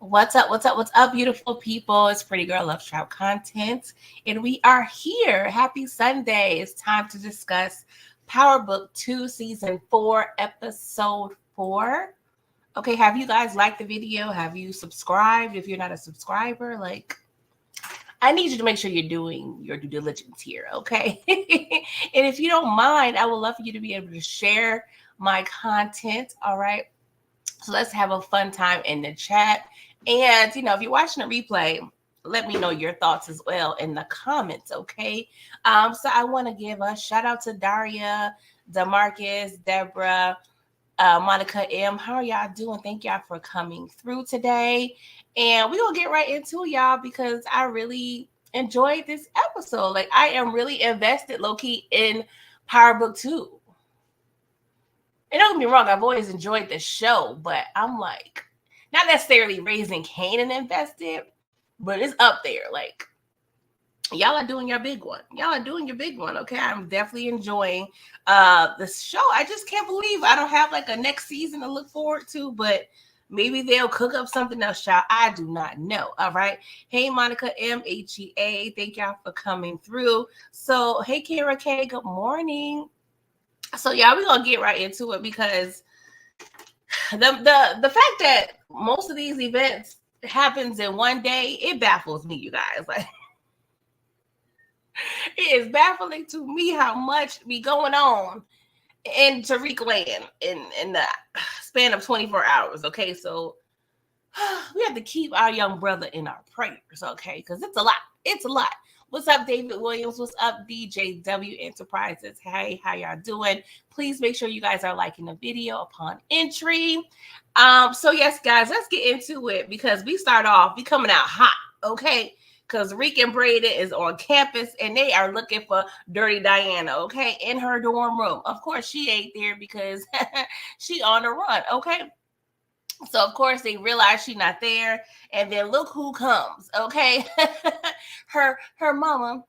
What's up? What's up? What's up, beautiful people? It's Pretty Girl Love Trap Content, and we are here. Happy Sunday. It's time to discuss Power Book 2, Season 4, Episode 4. Okay, have you guys liked the video? Have you subscribed? If you're not a subscriber, I need you to make sure you're doing your due diligence here, okay? And if you don't mind, I would love for you to be able to share my content, all right? So let's have a fun time in the chat. And, if you're watching a replay, let me know your thoughts as well in the comments, okay? So I want to give a shout out to Daria, DeMarcus, Deborah, Monica M. How are y'all doing? Thank y'all for coming through today. And we're going to get right into y'all because I really enjoyed this episode. I am really invested, low-key, in Power Book 2. And don't get me wrong, I've always enjoyed the show, but I'm not necessarily Raising Kanan invested, but it's up there. Y'all are doing your big one. Y'all are doing your big one, okay? I'm definitely enjoying this show. I just can't believe I don't have a next season to look forward to, but maybe they'll cook up something else, y'all. I do not know, all right? Hey, Monica M, HEA, thank y'all for coming through. So, hey, Kara K, good morning. So, y'all, we're going to get right into it because the fact that most of these events happens in one day, it baffles me, you guys. It is baffling to me how much be going on in Tariq land in the span of 24 hours, okay? So we have to keep our young brother in our prayers, okay? Because it's a lot. It's a lot. What's up, David Williams? What's up, DJW Enterprises? Hey, how y'all doing? Please make sure you guys are liking the video upon entry. So yes, guys, let's get into it because we coming out hot, okay? Because Tariq and Braden is on campus and they are looking for Dirty Diana, okay, in her dorm room. Of course, she ain't there because she on the run, okay? So, of course, they realize she's not there. And then look who comes, okay? her mama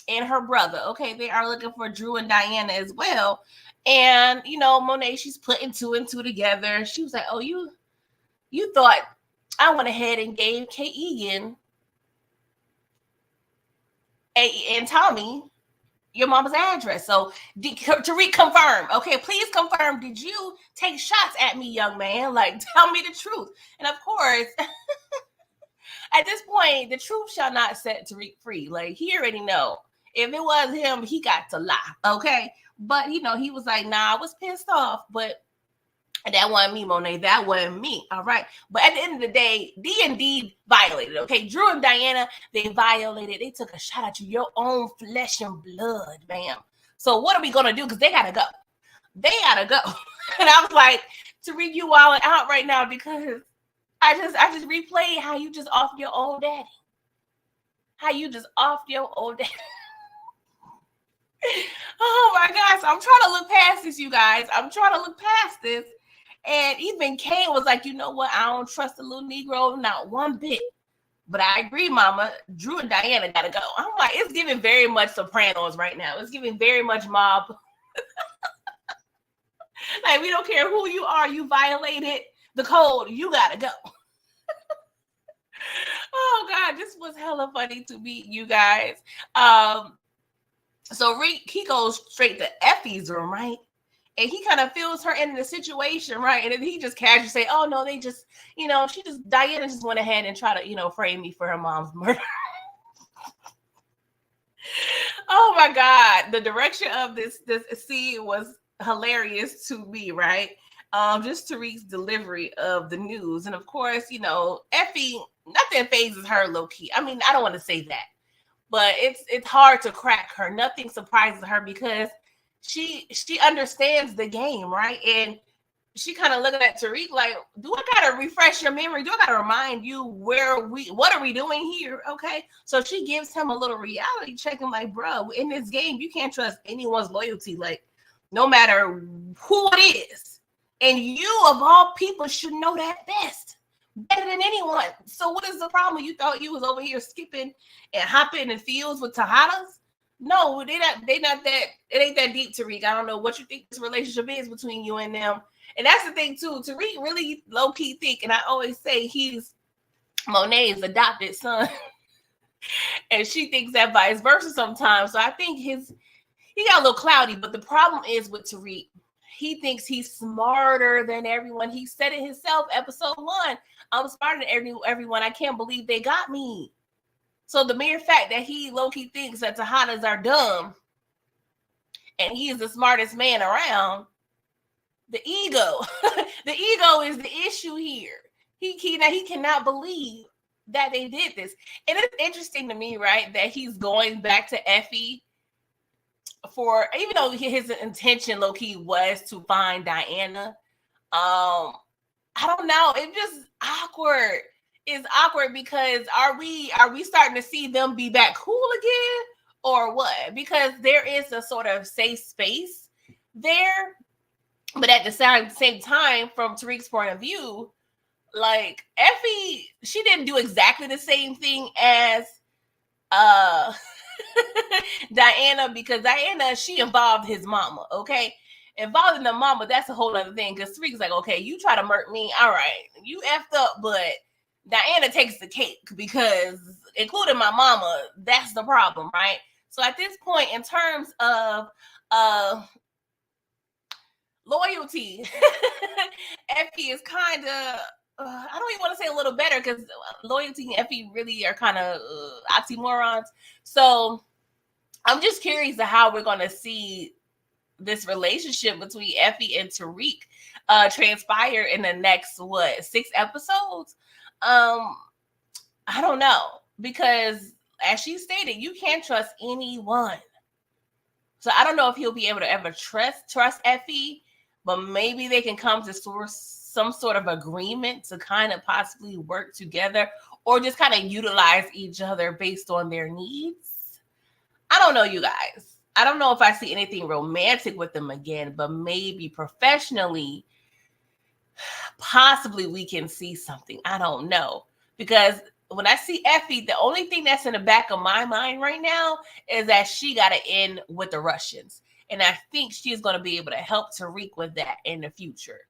and her brother, okay? They are looking for Dru and Diana as well. And, Monet, she's putting two and two together. She was like, oh, you thought I went ahead and gave K. Egan and Tommy your mama's address. So Tariq, confirm. Okay, please confirm. Did you take shots at me, young man? Tell me the truth. And of course, at this point, the truth shall not set Tariq free. He already know. If it was him, he got to lie. Okay. But he was like, nah, I was pissed off, but that wasn't me, Monet. That wasn't me. All right. But at the end of the day, D&D violated. Okay. Dru and Diana, they violated. They took a shot at you, your own flesh and blood, ma'am. So what are we going to do? Because they got to go. They got to go. And I was like, Tariq, you wilding out right now because I just replayed how you just off your own daddy. How you just off your own daddy. Oh my gosh. I'm trying to look past this, you guys. I'm trying to look past this. And even Kane was like, you know what? I don't trust the little Negro, not one bit. But I agree, Mama. Dru and Diana got to go. I'm like, it's giving very much Sopranos right now. It's giving very much mob. We don't care who you are. You violated the code. You got to go. Oh, God. This was hella funny to me, you guys. So he goes straight to Effie's room, right? And he kind of feels her in the situation, right? And then he just casually say, oh, no, they just, Diana just went ahead and tried to, frame me for her mom's murder. Oh, my God. The direction of this scene was hilarious to me, right? Just Tariq's delivery of the news. And, of course, Effie, nothing phases her low-key. I mean, I don't want to say that. But it's hard to crack her. Nothing surprises her because she understands the game, right? And she kind of looking at Tariq like, do I gotta refresh your memory? Do I gotta remind you what are we doing here? Okay. So she gives him a little reality check and like, bro, in this game, you can't trust anyone's loyalty, no matter who it is. And you of all people should know that best. Better than anyone. So what is the problem? You thought you was over here skipping and hopping in fields with Tejadas? No, they not that. It ain't that deep, Tariq. I don't know what you think this relationship is between you and them. And that's the thing too. Tariq really low key think, and I always say he's Monet's adopted son. And she thinks that vice versa sometimes. So I think he got a little cloudy. But the problem is with Tariq, he thinks he's smarter than everyone. He said it himself, episode 1. I'm smarter than everyone. I can't believe they got me. So the mere fact that he low-key thinks that Tejadas are dumb and he is the smartest man around, the ego. The ego is the issue here. He cannot believe that they did this. And it's interesting to me, right, that he's going back to Effie for, even though his intention low-key was to find Diana. I don't know. It's just awkward. It's awkward because are we starting to see them be back cool again or what? Because there is a sort of safe space there, but at the same time, from Tariq's point of view, like Effie, she didn't do exactly the same thing as Diana, because Diana, she involved his mama, okay? Involving the mama, that's a whole other thing, because Tariq's like, okay, you try to murk me, all right, you effed up, but Diana takes the cake because, including my mama, that's the problem, right? So at this point, in terms of loyalty, Effie is kind of, I don't even want to say a little better, because loyalty and Effie really are kind of oxymorons. So I'm just curious to how we're going to see this relationship between Effie and Tariq transpire in the next 6 episodes. I don't know, because as she stated, you can't trust anyone. So I don't know if he'll be able to ever trust Effie, but maybe they can come to some sort of agreement to kind of possibly work together, or just kind of utilize each other based on their needs. I don't know, you guys. I don't know if I see anything romantic with them again, but maybe professionally, possibly we can see something. I don't know. Because when I see Effie, the only thing that's in the back of my mind right now is that she got to end with the Russians. And I think she's going to be able to help Tariq with that in the future.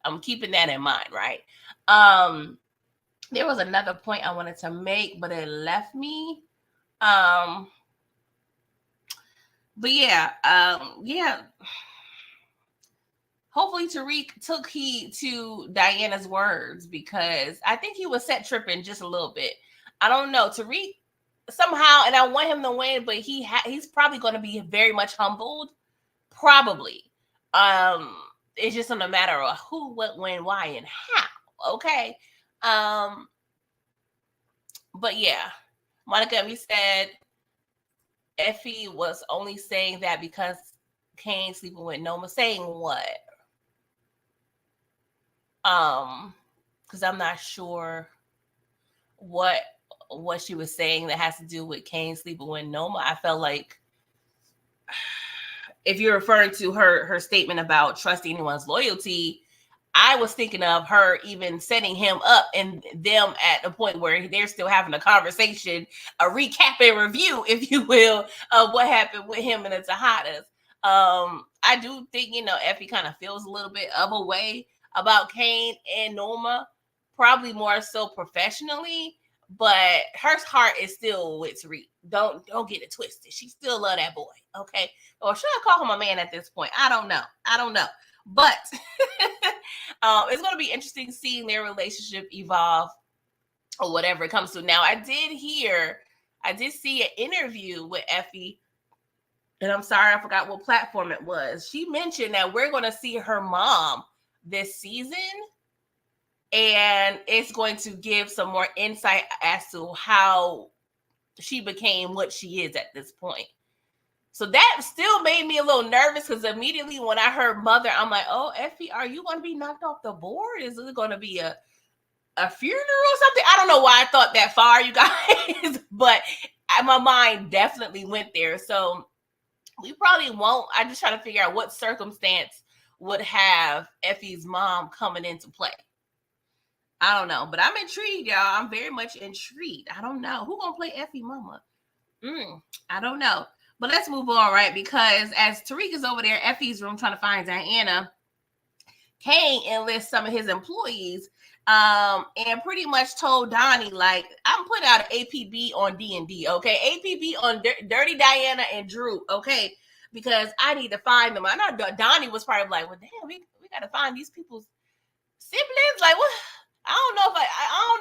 I'm keeping that in mind, right? There was another point I wanted to make, but it left me. But yeah. Hopefully Tariq took heed to Diana's words, because I think he was set tripping just a little bit. I don't know. Tariq somehow, and I want him to win, but he's probably going to be very much humbled. Probably. It's just a matter of who, what, when, why, and how. Okay. But yeah, Monica, we said Effie was only saying that because Kane sleeping with Noma. Saying what? Because I'm not sure what she was saying that has to do with Kane sleeping with Noma. I felt like, if you're referring to her statement about trusting anyone's loyalty, I was thinking of her even setting him up and them at a point where they're still having a conversation, a recap and review, if you will, of what happened with him and the Tejadas. I do think, Effie kind of feels a little bit of a way about Kane and Noma, probably more so professionally, but her heart is still with Tariq. Don't get it twisted. She still love that boy, okay? Or should I call him a man at this point? I don't know. But it's going to be interesting seeing their relationship evolve, or whatever it comes to. Now, I did see an interview with Effie, and I'm sorry, I forgot what platform it was. She mentioned that we're going to see her mom this season, and it's going to give some more insight as to how she became what she is at this point. So that still made me a little nervous, because immediately when I heard mother, I'm like, oh, Effie, are you going to be knocked off the board? Is it going to be a funeral or something? I don't know why I thought that far, you guys, but my mind definitely went there. So we probably won't. I just try to figure out what circumstance would have Effie's mom coming into play. I don't know, but I'm intrigued, y'all. I'm very much intrigued. I don't know. Who gonna play Effie mama? I don't know. But let's move on, right? Because as Tariq is over there, Effie's room trying to find Diana, Kane enlists some of his employees And pretty much told Donnie, like, I'm putting out an APB on D&D, okay? APB on Dirty Diana and Dru, okay? Because I need to find them. I know Donnie was probably like, well, damn, we got to find these people's siblings. Like, what? I don't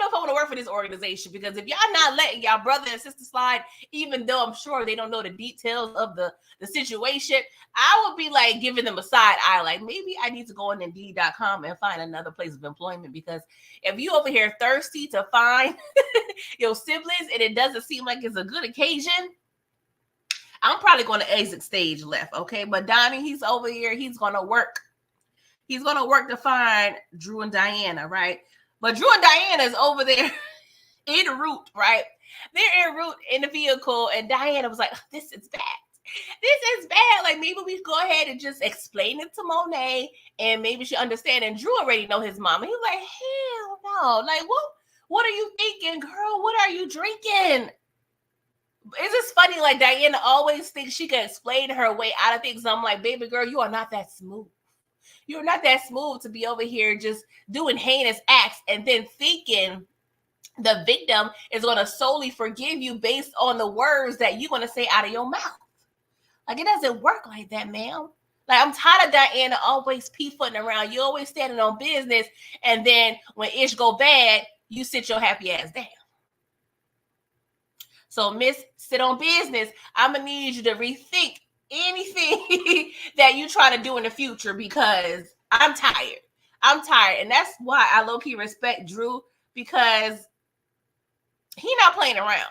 know if I want to work for this organization, because if y'all not letting y'all brother and sister slide, even though I'm sure they don't know the details of the situation, I would be like giving them a side eye, like maybe I need to go on Indeed.com and find another place of employment, because if you over here thirsty to find your siblings and it doesn't seem like it's a good occasion, I'm probably going to exit stage left, okay? But Donnie, he's over here, he's going to work. He's going to work to find Dru and Diana, right? But Dru and Diana is over there en route, right? They're en route in the vehicle, and Diana was like, this is bad. This is bad. Like, maybe we go ahead and just explain it to Monet, and maybe she understand. And Dru already know his mom. And he was like, hell no. Like, what are you thinking, girl? What are you drinking? It's just funny, like, Diana always thinks she can explain her way out of things. I'm like, baby girl, you are not that smooth. You're not that smooth to be over here just doing heinous acts and then thinking the victim is going to solely forgive you based on the words that you're going to say out of your mouth. Like, it doesn't work like that, ma'am. Like, I'm tired of Diana always pee-footing around. You always standing on business, and then when ish go bad, you sit your happy ass down. So, miss, sit on business. I'm going to need you to rethink anything that you try to do in the future, because I'm tired. And that's why I low-key respect Dru, because he's not playing around.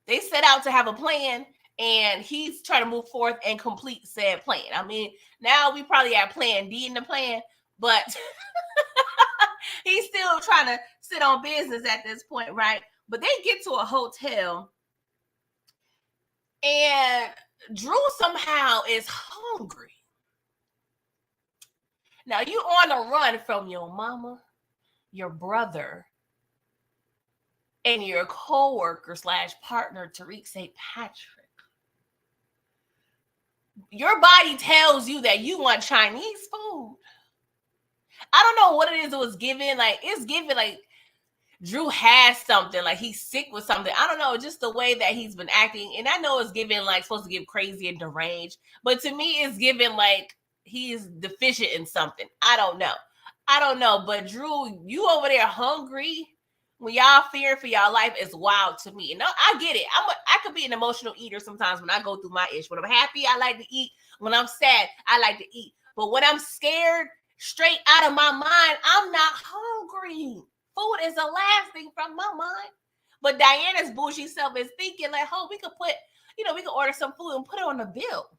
They set out to have a plan, and he's trying to move forth and complete said plan. I mean, now we probably have plan D in the plan, but he's still trying to sit on business at this point, right? But they get to a hotel, and Dru somehow is hungry. Now, you on the run from your mama, your brother, and your co-worker / partner, Tariq St. Patrick. Your body tells you that you want Chinese food. I don't know what it is it was given. Like, it's given like Dru has something, like he's sick with something. I don't know, just the way that he's been acting. And I know it's given like supposed to give crazy and deranged, but to me it's given like he's deficient in something. I don't know. But Dru, you over there hungry when y'all fearing for y'all life is wild to me. And I get it. I could be an emotional eater sometimes when I go through my ish. When I'm happy, I like to eat. When I'm sad, I like to eat. But when I'm scared, straight out of my mind, I'm not hungry. Food is the last thing from my mind. But Diana's bougie self is thinking like, oh, we could order some food and put it on the bill.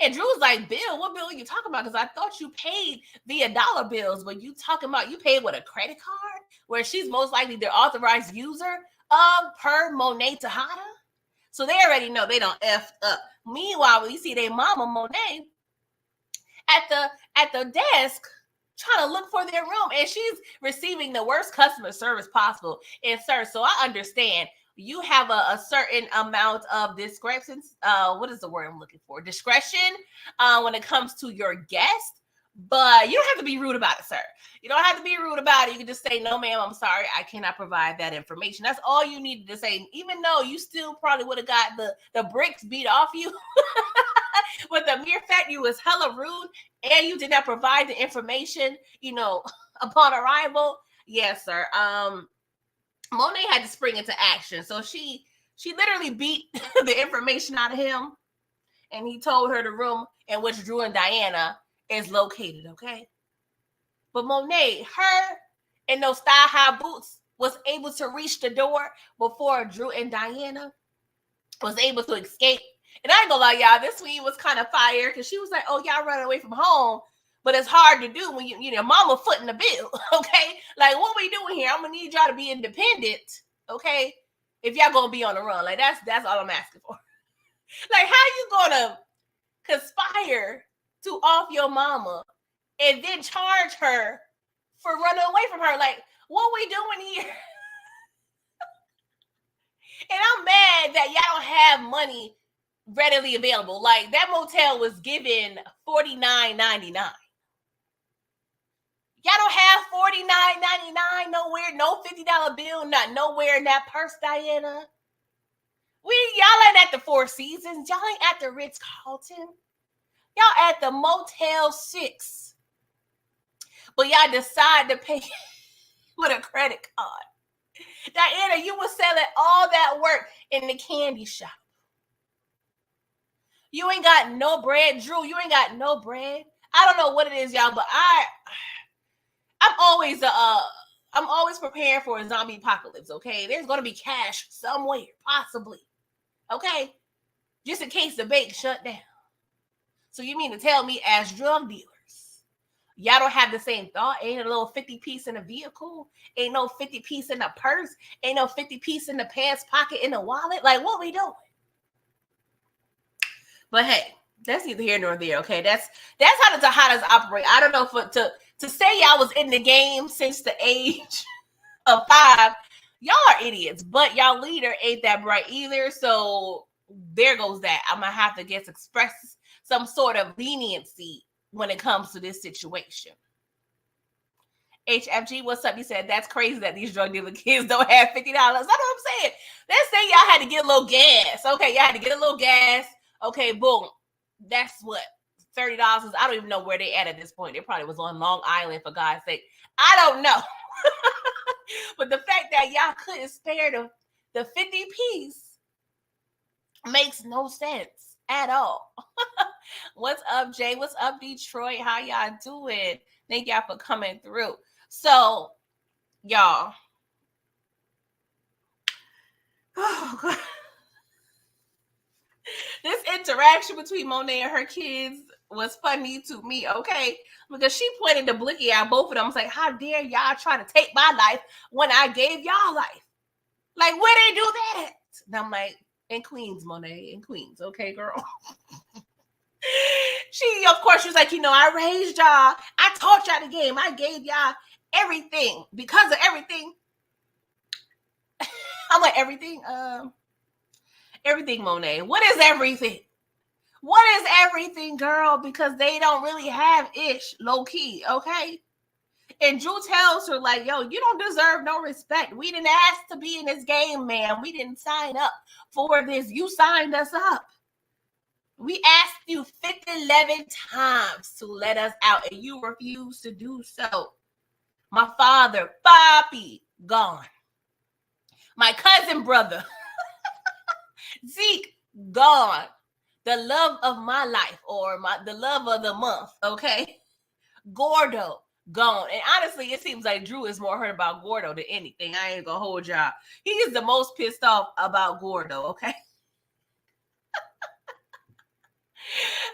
And Dru's like, Bill, what bill are you talking about? Because I thought you paid via dollar bills, but you talking about you paid with a credit card, where she's most likely the authorized user of per Monet Tejada. So they already know they don't F up. Meanwhile, when you see their mama Monet at the desk trying to look for their room, and she's receiving the worst customer service possible. And sir, so I understand you have a certain amount of discretion. What is the word I'm looking for? Discretion when it comes to your guest. But you don't have to be rude about it, sir. You don't have to be rude about it. You can just say, no, ma'am, I'm sorry. I cannot provide that information. That's all you needed to say. Even though you still probably would have got the bricks beat off you. But the mere fact you was hella rude and you did not provide the information, upon arrival. Yes, sir. Monet had to spring into action. So she literally beat the information out of him. And he told her the room in which Dru and Diana is located, okay? But Monet, her in those thigh-high boots, was able to reach the door before Dru and Diana was able to escape. And I ain't gonna lie, y'all, this week was kind of fire, because she was like, oh, y'all running away from home. But it's hard to do when you mama footing the bill, okay? Like, what we doing here? I'm gonna need y'all to be independent, okay? If y'all gonna be on the run. Like, that's all I'm asking for. Like, how you gonna conspire to off your mama and then charge her for running away from her? Like, what we doing here? And I'm mad that y'all don't have money readily available. Like, that motel was given $49.99. Y'all don't have $49.99 nowhere, no $50 bill, not nowhere in that purse, Diana. Y'all ain't at the Four Seasons. Y'all ain't at the Ritz-Carlton. Y'all at the Motel 6. But y'all decide to pay with a credit card. Diana, you were selling all that work in the candy shop. You ain't got no bread. Dru, you ain't got no bread. I don't know what it is, y'all, but I'm always preparing for a zombie apocalypse, okay? There's going to be cash somewhere, possibly, okay? Just in case the bank shut down. So you mean to tell me as drug dealers, y'all don't have the same thought? Ain't a little 50 piece in a vehicle? Ain't no 50 piece in a purse? Ain't no 50 piece in the pants pocket in the wallet? Like, what we doing? But hey, that's neither here nor there, okay? That's how the Tejadas operate. I don't know to say y'all was in the game since the age of 5, y'all are idiots. But y'all leader ain't that bright either. So there goes that. I'm gonna have to express some sort of leniency when it comes to this situation. HFG, what's up? You said that's crazy that these drug dealer kids don't have $50. That's what I'm saying. Let's say y'all had to get a little gas. Okay, y'all had to get a little gas. Okay, boom. That's what? $30. I don't even know where they at this point. They probably was on Long Island, for God's sake. I don't know. But the fact that y'all couldn't spare the 50 piece makes no sense at all. What's up, Jay? What's up, Detroit? How y'all doing? Thank y'all for coming through. So, y'all. Oh, God. This interaction between Monet and her kids was funny to me, okay? Because she pointed the blicky at both of them. I was like, how dare y'all try to take my life when I gave y'all life? Like, where they do that? And I'm like, in Queens, Monet, in Queens, okay, girl? She, of course, she was like, I raised y'all. I taught y'all the game. I gave y'all everything. Because of everything. I'm like, everything? Everything, Monet. What is everything? What is everything, girl? Because they don't really have ish, low key, okay? And Dru tells her, like, yo, you don't deserve no respect. We didn't ask to be in this game, man. We didn't sign up for this. You signed us up. We asked you 11 times to let us out, and you refused to do so. My father, Papi, gone. My cousin brother, Zeke, gone. The love of my life, or the love of the month, okay? Gordo, gone. And honestly, it seems like Dru is more hurt about Gordo than anything. I ain't gonna hold y'all. He is the most pissed off about Gordo, okay?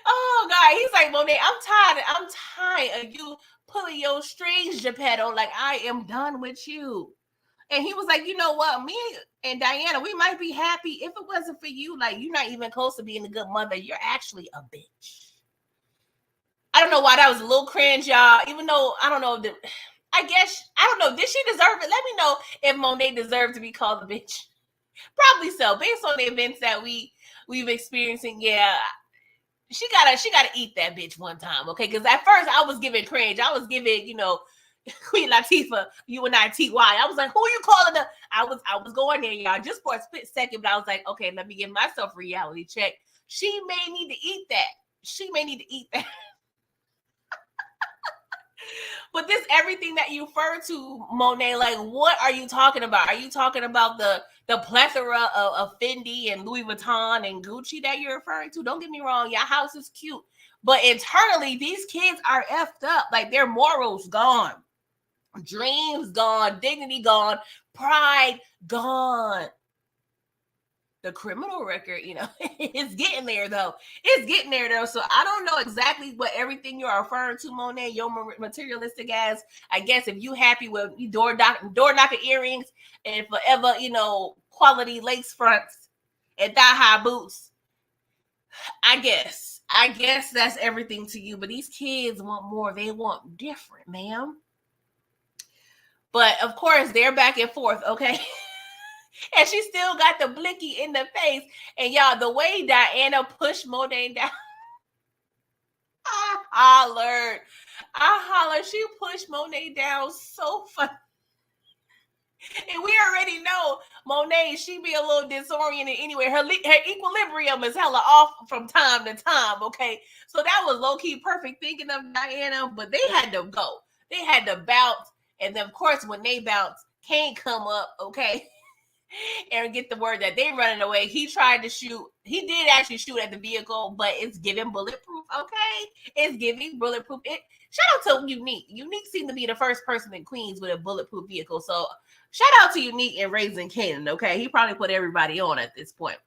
Oh, God. He's like, Monet, I'm tired of you pulling your strings, Geppetto. Like, I am done with you. And he was like, you know what? Me and Diana, we might be happy if it wasn't for you. Like, you're not even close to being a good mother. You're actually a bitch. I don't know why that was a little cringe, y'all. Even though, I don't know. I don't know. Did she deserve it? Let me know if Monet deserved to be called a bitch. Probably so. Based on the events that we've experiencing, yeah. She gotta eat that bitch one time, okay? Because at first I was giving cringe. I was giving, Queen Latifah, UNITY. I was like, who are you calling the? I was going there, y'all, just for a split second, but I was like, okay, let me give myself a reality check. She may need to eat that. But this everything that you refer to, Monet, like, what are you talking about? Are you talking about the plethora of Fendi and Louis Vuitton and Gucci that you're referring to? Don't get me wrong, your house is cute. But internally, these kids are effed up. Like, their morals gone. Dreams gone. Dignity gone. Pride gone. The criminal record, it's getting there, though. So I don't know exactly what everything you're referring to, Monet, your materialistic ass. I guess if you happy with door knocker earrings and forever, quality lace fronts and thigh-high boots, I guess that's everything to you. But these kids want more. They want different, ma'am. But, of course, they're back and forth, okay? And she still got the blicky in the face. And y'all, the way Diana pushed Monet down, I hollered. She pushed Monet down so funny. And we already know Monet, she be a little disoriented anyway. Her equilibrium is hella off from time to time, okay? So that was low-key perfect thinking of Diana, but they had to go. They had to bounce. And then, of course, when they bounce, can't come up, okay? And get the word that they running away. He tried to shoot. He did actually shoot at the vehicle, but it's giving bulletproof, okay? It's giving bulletproof. Shout out to Unique. Unique seemed to be the first person in Queens with a bulletproof vehicle. So shout out to Unique and Raising Cannon, okay? He probably put everybody on at this point.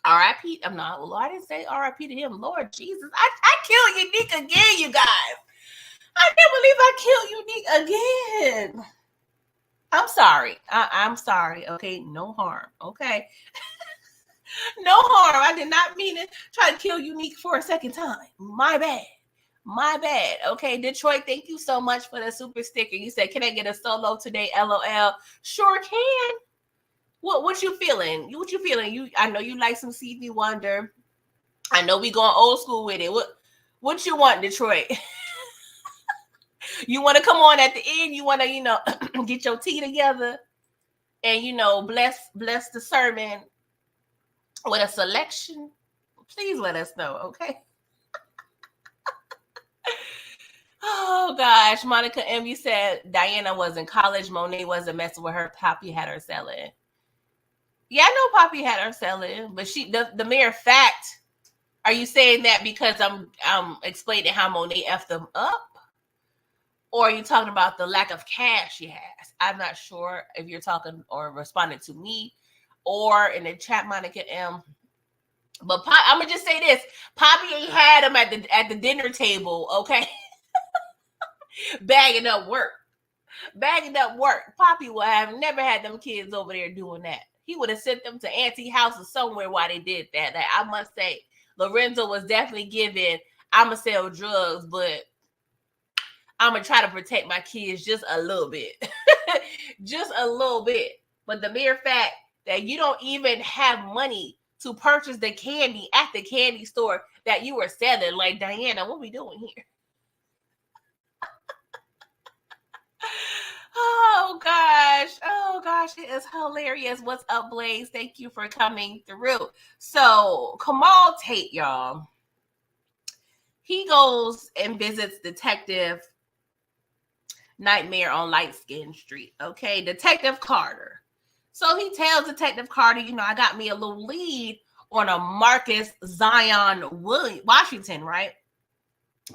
R.I.P. I'm not, well, I didn't say R.I.P. to him. Lord Jesus. I killed Unique again, you guys. I can't believe I killed Unique again. I'm sorry. I'm sorry. Okay. No harm. Okay. No harm. I did not mean to try to kill Unique for a second time. My bad. My bad. Okay. Detroit, thank you so much for the super sticker. You said, can I get a solo today? LOL. Sure can. What you feeling? What you feeling? I know you like some Stevie Wonder. I know we going old school with it. What you want, Detroit? You want to come on at the end? You want to, get your tea together and, bless the sermon with a selection? Please let us know, okay? Oh, gosh. Monica M., you said Diana was in college. Monet wasn't messing with her. Poppy had her selling. Yeah, I know Poppy had her selling, but the mere fact, are you saying that because I'm explaining how Monet effed them up? Or are you talking about the lack of cash she has? I'm not sure if you're talking or responding to me or in the chat, Monica M. But I'm gonna just say this: Poppy ain't had him at the dinner table, okay? Bagging up work. Poppy would have never had them kids over there doing that. He would have sent them to auntie houses somewhere while they did that. Like, I must say, Lorenzo was definitely giving, I'ma sell drugs, but I'm going to try to protect my kids just a little bit. Just a little bit. But the mere fact that you don't even have money to purchase the candy at the candy store that you were selling, like, Diana, what we doing here? Oh gosh, it is hilarious. What's up, Blaze? Thank you for coming through. So, Kamal Tate, y'all. He goes and visits Detective Nightmare on Light Skin Street. Okay, Detective Carter. So he tells Detective Carter, I got me a little lead on a Marcus Zion Washington, right?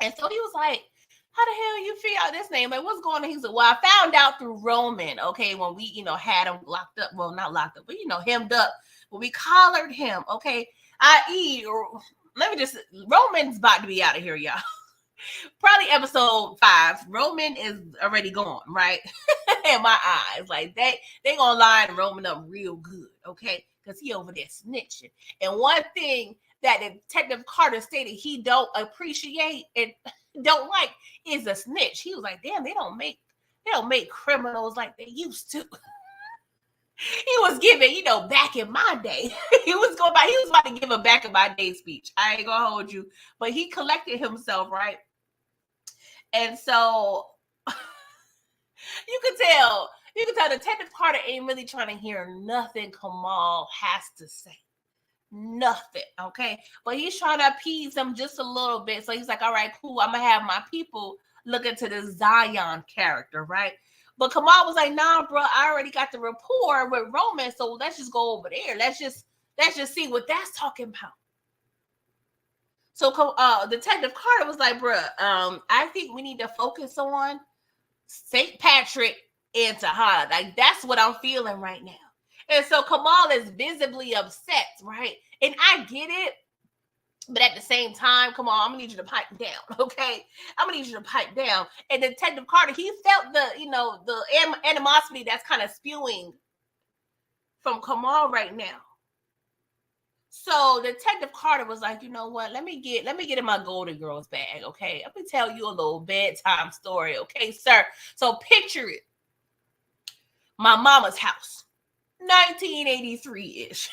And so he was like, how the hell you figure out this name? Like, what's going on? He said, well, I found out through Roman, okay, when we, had him locked up. Well, not locked up, but, hemmed up. When we collared him, okay, Roman's about to be out of here, y'all. Probably episode 5. Roman is already gone, right? In my eyes. Like, they gonna line Roman up real good, okay? Because he over there snitching. And one thing that Detective Carter stated he don't appreciate and don't like is a snitch. He was like, damn, they don't make criminals like they used to. He was giving, back in my day. He was about to give a back in my day speech. I ain't gonna hold you. But he collected himself, right? And so you can tell Detective Carter ain't really trying to hear nothing Kamal has to say. Nothing, okay? But he's trying to appease him just a little bit. So he's like, all right, cool. I'm going to have my people look into the Zion character, right? But Kamal was like, nah, bro, I already got the rapport with Roman, so let's just go over there. Let's just see what that's talking about. So Detective Carter was like, bruh, I think we need to focus on St. Patrick and Tejada. Like, that's what I'm feeling right now. And so Kamal is visibly upset, right? And I get it. But at the same time, come on, I'm going to need you to pipe down, okay? I'm going to need you to pipe down. And Detective Carter, he felt the animosity that's kind of spewing from Kamal right now. So Detective Carter was like, you know what? Let me get in my Golden Girls bag, okay? Let me tell you a little bedtime story, okay, sir? So picture it. My mama's house, 1983-ish.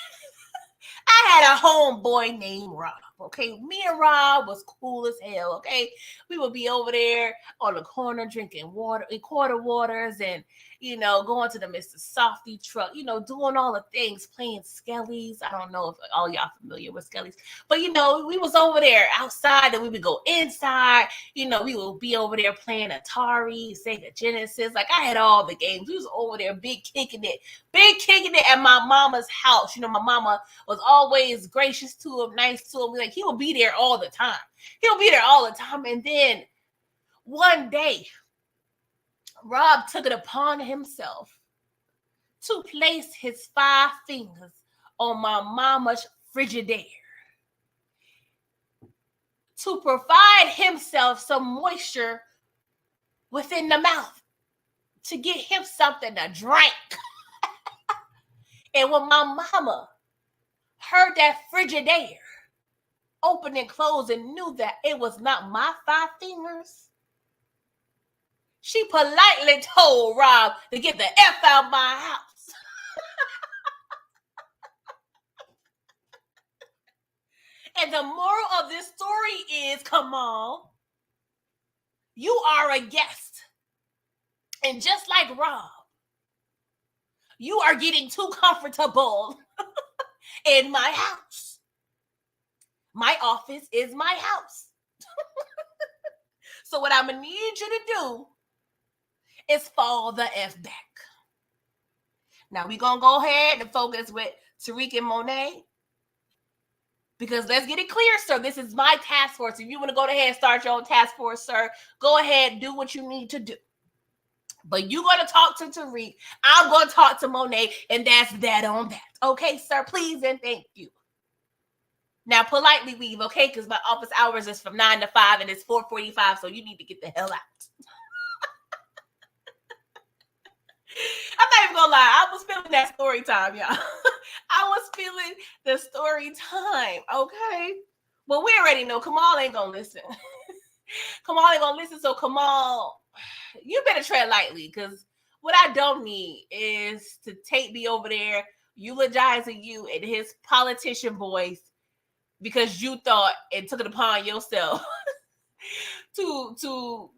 I had a homeboy named Rob, Okay, me and Rob was cool as hell. Okay, we would be over there on the corner drinking water, quarter waters, and going to the Mr. Softy truck. Doing all the things, playing Skellies. I don't know if all y'all familiar with Skellies, but we was over there outside, and we would go inside. We would be over there playing Atari, Sega Genesis. Like I had all the games. We was over there, big kicking it at my mama's house. My mama was always gracious to him, nice to him. Like he would be there all the time. And then one day, Rob took it upon himself to place his 5 fingers on my mama's Frigidaire to provide himself some moisture within the mouth to get him something to drink. And when my mama heard that Frigidaire open and close and knew that it was not my 5 fingers, she politely told Rob to get the F out of my house. And the moral of this story is, Kamal, you are a guest. And just like Rob, you are getting too comfortable in my house. My office is my house. So what I'm going to need you to do is fall the F back. Now we're going to go ahead and focus with Tariq and Monet. Because let's get it clear, sir. This is my task force. If you want to go ahead and start your own task force, sir, go ahead and do what you need to do. But you're going to talk to Tariq. I'm going to talk to Monet. And that's that on that. Okay, sir? Please and thank you. Now, politely leave, okay? Because my office hours is from 9 to 5 and it's 4:45, so you need to get the hell out. I'm not even gonna lie. I was feeling that story time, y'all. I was feeling the story time, okay? Well, we already know Kamal ain't gonna listen. Kamal ain't gonna listen, so Kamal, you better tread lightly, because what I don't need is to take me over there eulogizing you in his politician voice because you thought and took it upon yourself to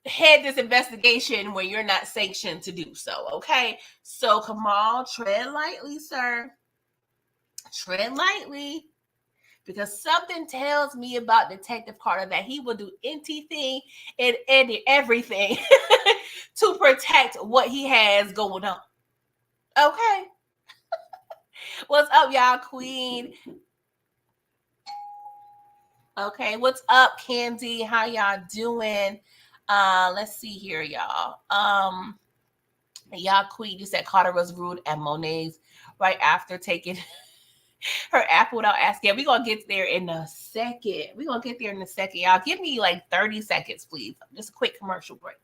head this investigation when you're not sanctioned to do so, okay? So, Kamal, tread lightly, sir. Tread lightly. Because something tells me about Detective Carter that he will do anything and everything to protect what he has going on. Okay? What's up, y'all, Queen? Okay, what's up, Candy? How y'all doing? Let's see here, y'all. Y'all, Queen, you said Carter was rude at Monet's right after taking her apple without asking. We're going to get there in a second. Y'all. Give me like 30 seconds, please. Just a quick commercial break.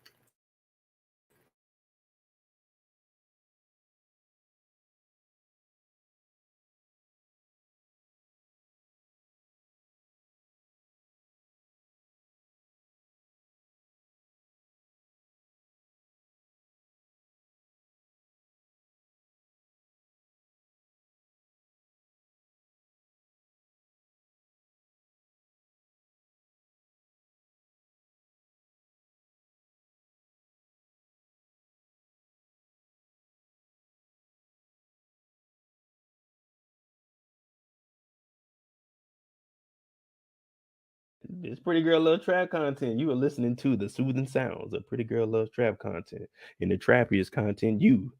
It's Pretty Girl Love Trap content. You are listening to the soothing sounds of Pretty Girl Love Trap content. And the trappiest content you,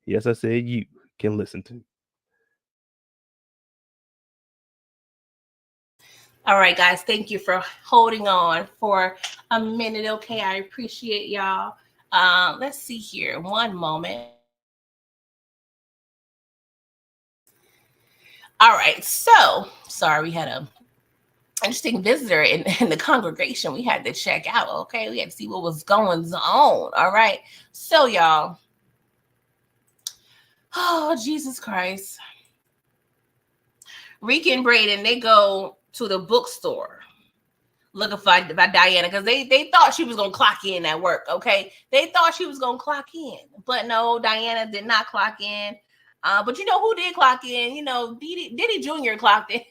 yes, I said you, can listen to. All right, guys. Thank you for holding on for a minute. Okay, I appreciate y'all. Let's see here. One moment. All right. So, sorry, we had a interesting visitor in the congregation. We had to check out. Okay, we had to see what was going on. All right. So, y'all. Oh, Jesus Christ. Tariq and Braden, they go to the bookstore looking for Diana because they thought she was going to clock in at work, okay? They thought she was going to clock in. But no, Diana did not clock in. But you know who did clock in? Diddy Jr. clocked in.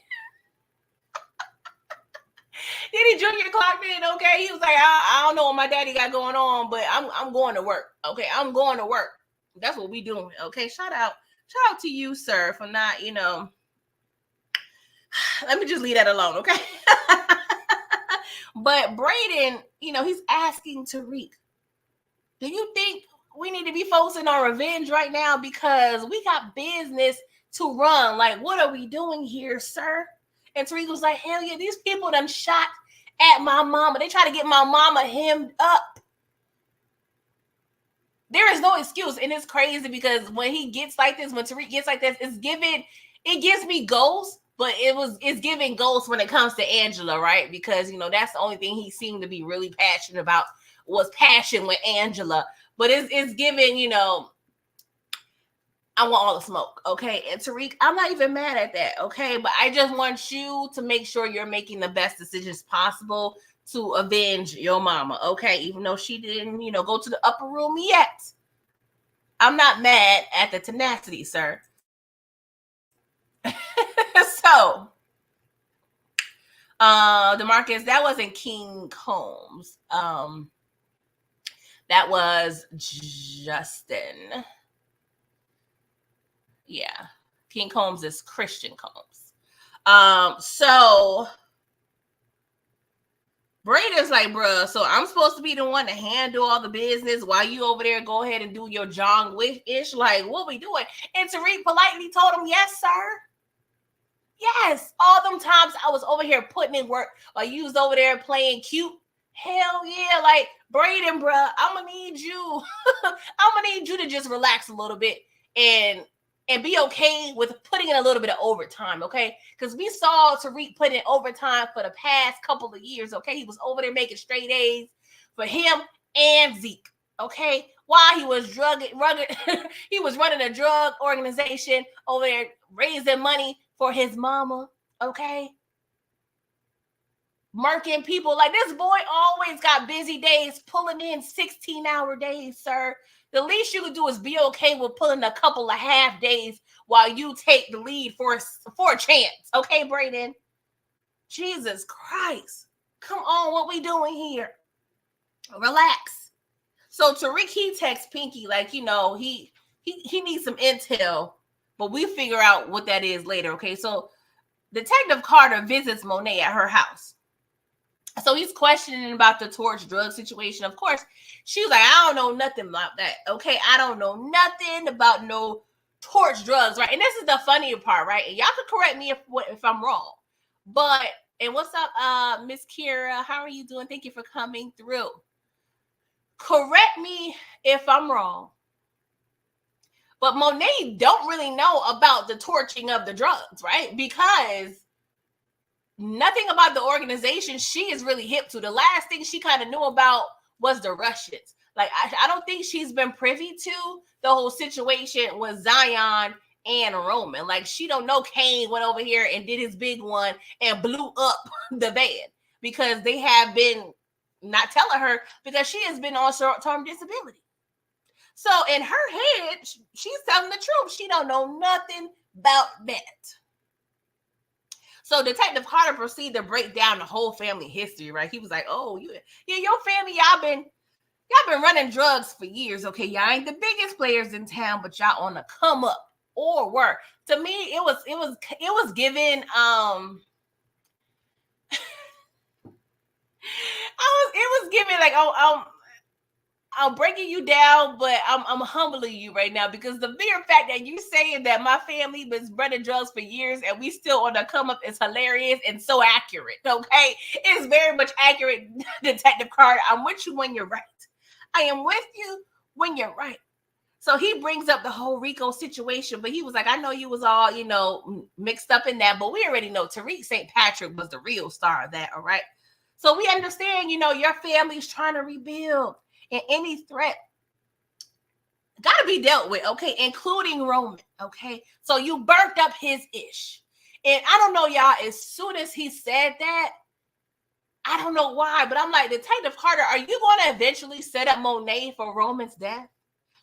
Then he junior clocked in, okay? He was like, I don't know what my daddy got going on, but I'm going to work. Okay, I'm going to work. That's what we doing. Okay, shout out to you, sir, for not, let me just leave that alone, okay? But Braden, he's asking Tariq, do you think we need to be focusing on revenge right now because we got business to run? Like, what are we doing here, sir? And Tariq was like, hell yeah, these people done shot at my mama. They try to get my mama hemmed up. There is no excuse. And it's crazy because when he gets like this, when Tariq gets like this, it gives me ghosts, but it's giving ghosts when it comes to Angela, right? Because, that's the only thing he seemed to be really passionate about was passion with Angela. But it's giving, I want all the smoke, okay? And Tariq, I'm not even mad at that, okay? But I just want you to make sure you're making the best decisions possible to avenge your mama, okay? Even though she didn't, go to the upper room yet. I'm not mad at the tenacity, sir. So, DeMarcus, that wasn't King Combs. That was Justin. Yeah. King Combs is Christian Combs. So Braden's like, bruh, so I'm supposed to be the one to handle all the business while you over there go ahead and do your John Wick-ish? Like, what we doing? And Tariq politely told him, yes, sir. Yes. All them times I was over here putting in work while you was over there playing cute. Hell yeah. Like, Braden, bruh, I'm going to need you. I'm going to need you to just relax a little bit and be okay with putting in a little bit of overtime, okay? Because we saw Tariq put in overtime for the past couple of years, okay? He was over there making straight A's for him and Zeke, okay? While he was he was running a drug organization over there raising money for his mama, okay? Murking people. Like, this boy always got busy days, pulling in 16-hour days, sir. The least you could do is be okay with pulling a couple of half days while you take the lead for a chance. Okay, Braden? Jesus Christ. Come on, what we doing here? Relax. So Tariq, he texts Pinky like, he needs some intel, but we figure out what that is later, okay? So Detective Carter visits Monet at her house. So he's questioning about the torch drug situation. Of course, she was like, I don't know nothing about that. Okay, I don't know nothing about no torch drugs, right? And this is the funnier part, right? And y'all can correct me if I'm wrong. But, and what's up, Miss Kira? How are you doing? Thank you for coming through. Correct me if I'm wrong. But Monet don't really know about the torching of the drugs, right? Because nothing about the organization she is really hip to. The last thing she kind of knew about was the Russians. Like, I don't think she's been privy to the whole situation with Zion and Roman. Like, she don't know Kane went over here and did his big one and blew up the van because they have been not telling her because she has been on short-term disability. So in her head, she's telling the truth. She don't know nothing about that. So Detective Carter proceeded to break down the whole family history, right? He was like, oh, your family, y'all been running drugs for years, okay? Y'all ain't the biggest players in town, but y'all on the come up or were. To me, it was given it was given like, I'm breaking you down, but I'm humbling you right now because the mere fact that you saying that my family was running drugs for years and we still on the come up is hilarious and so accurate, okay? It's very much accurate, Detective Carter. I'm with you when you're right. I am with you when you're right. So he brings up the whole Rico situation, but he was like, I know you was all, mixed up in that, but we already know Tariq St. Patrick was the real star of that, all right? So we understand, your family's trying to rebuild. And any threat got to be dealt with, okay, including Roman, okay? So you burnt up his ish. And I don't know, y'all, as soon as he said that, I don't know why, but I'm like, Detective Carter, are you going to eventually set up Monet for Roman's death?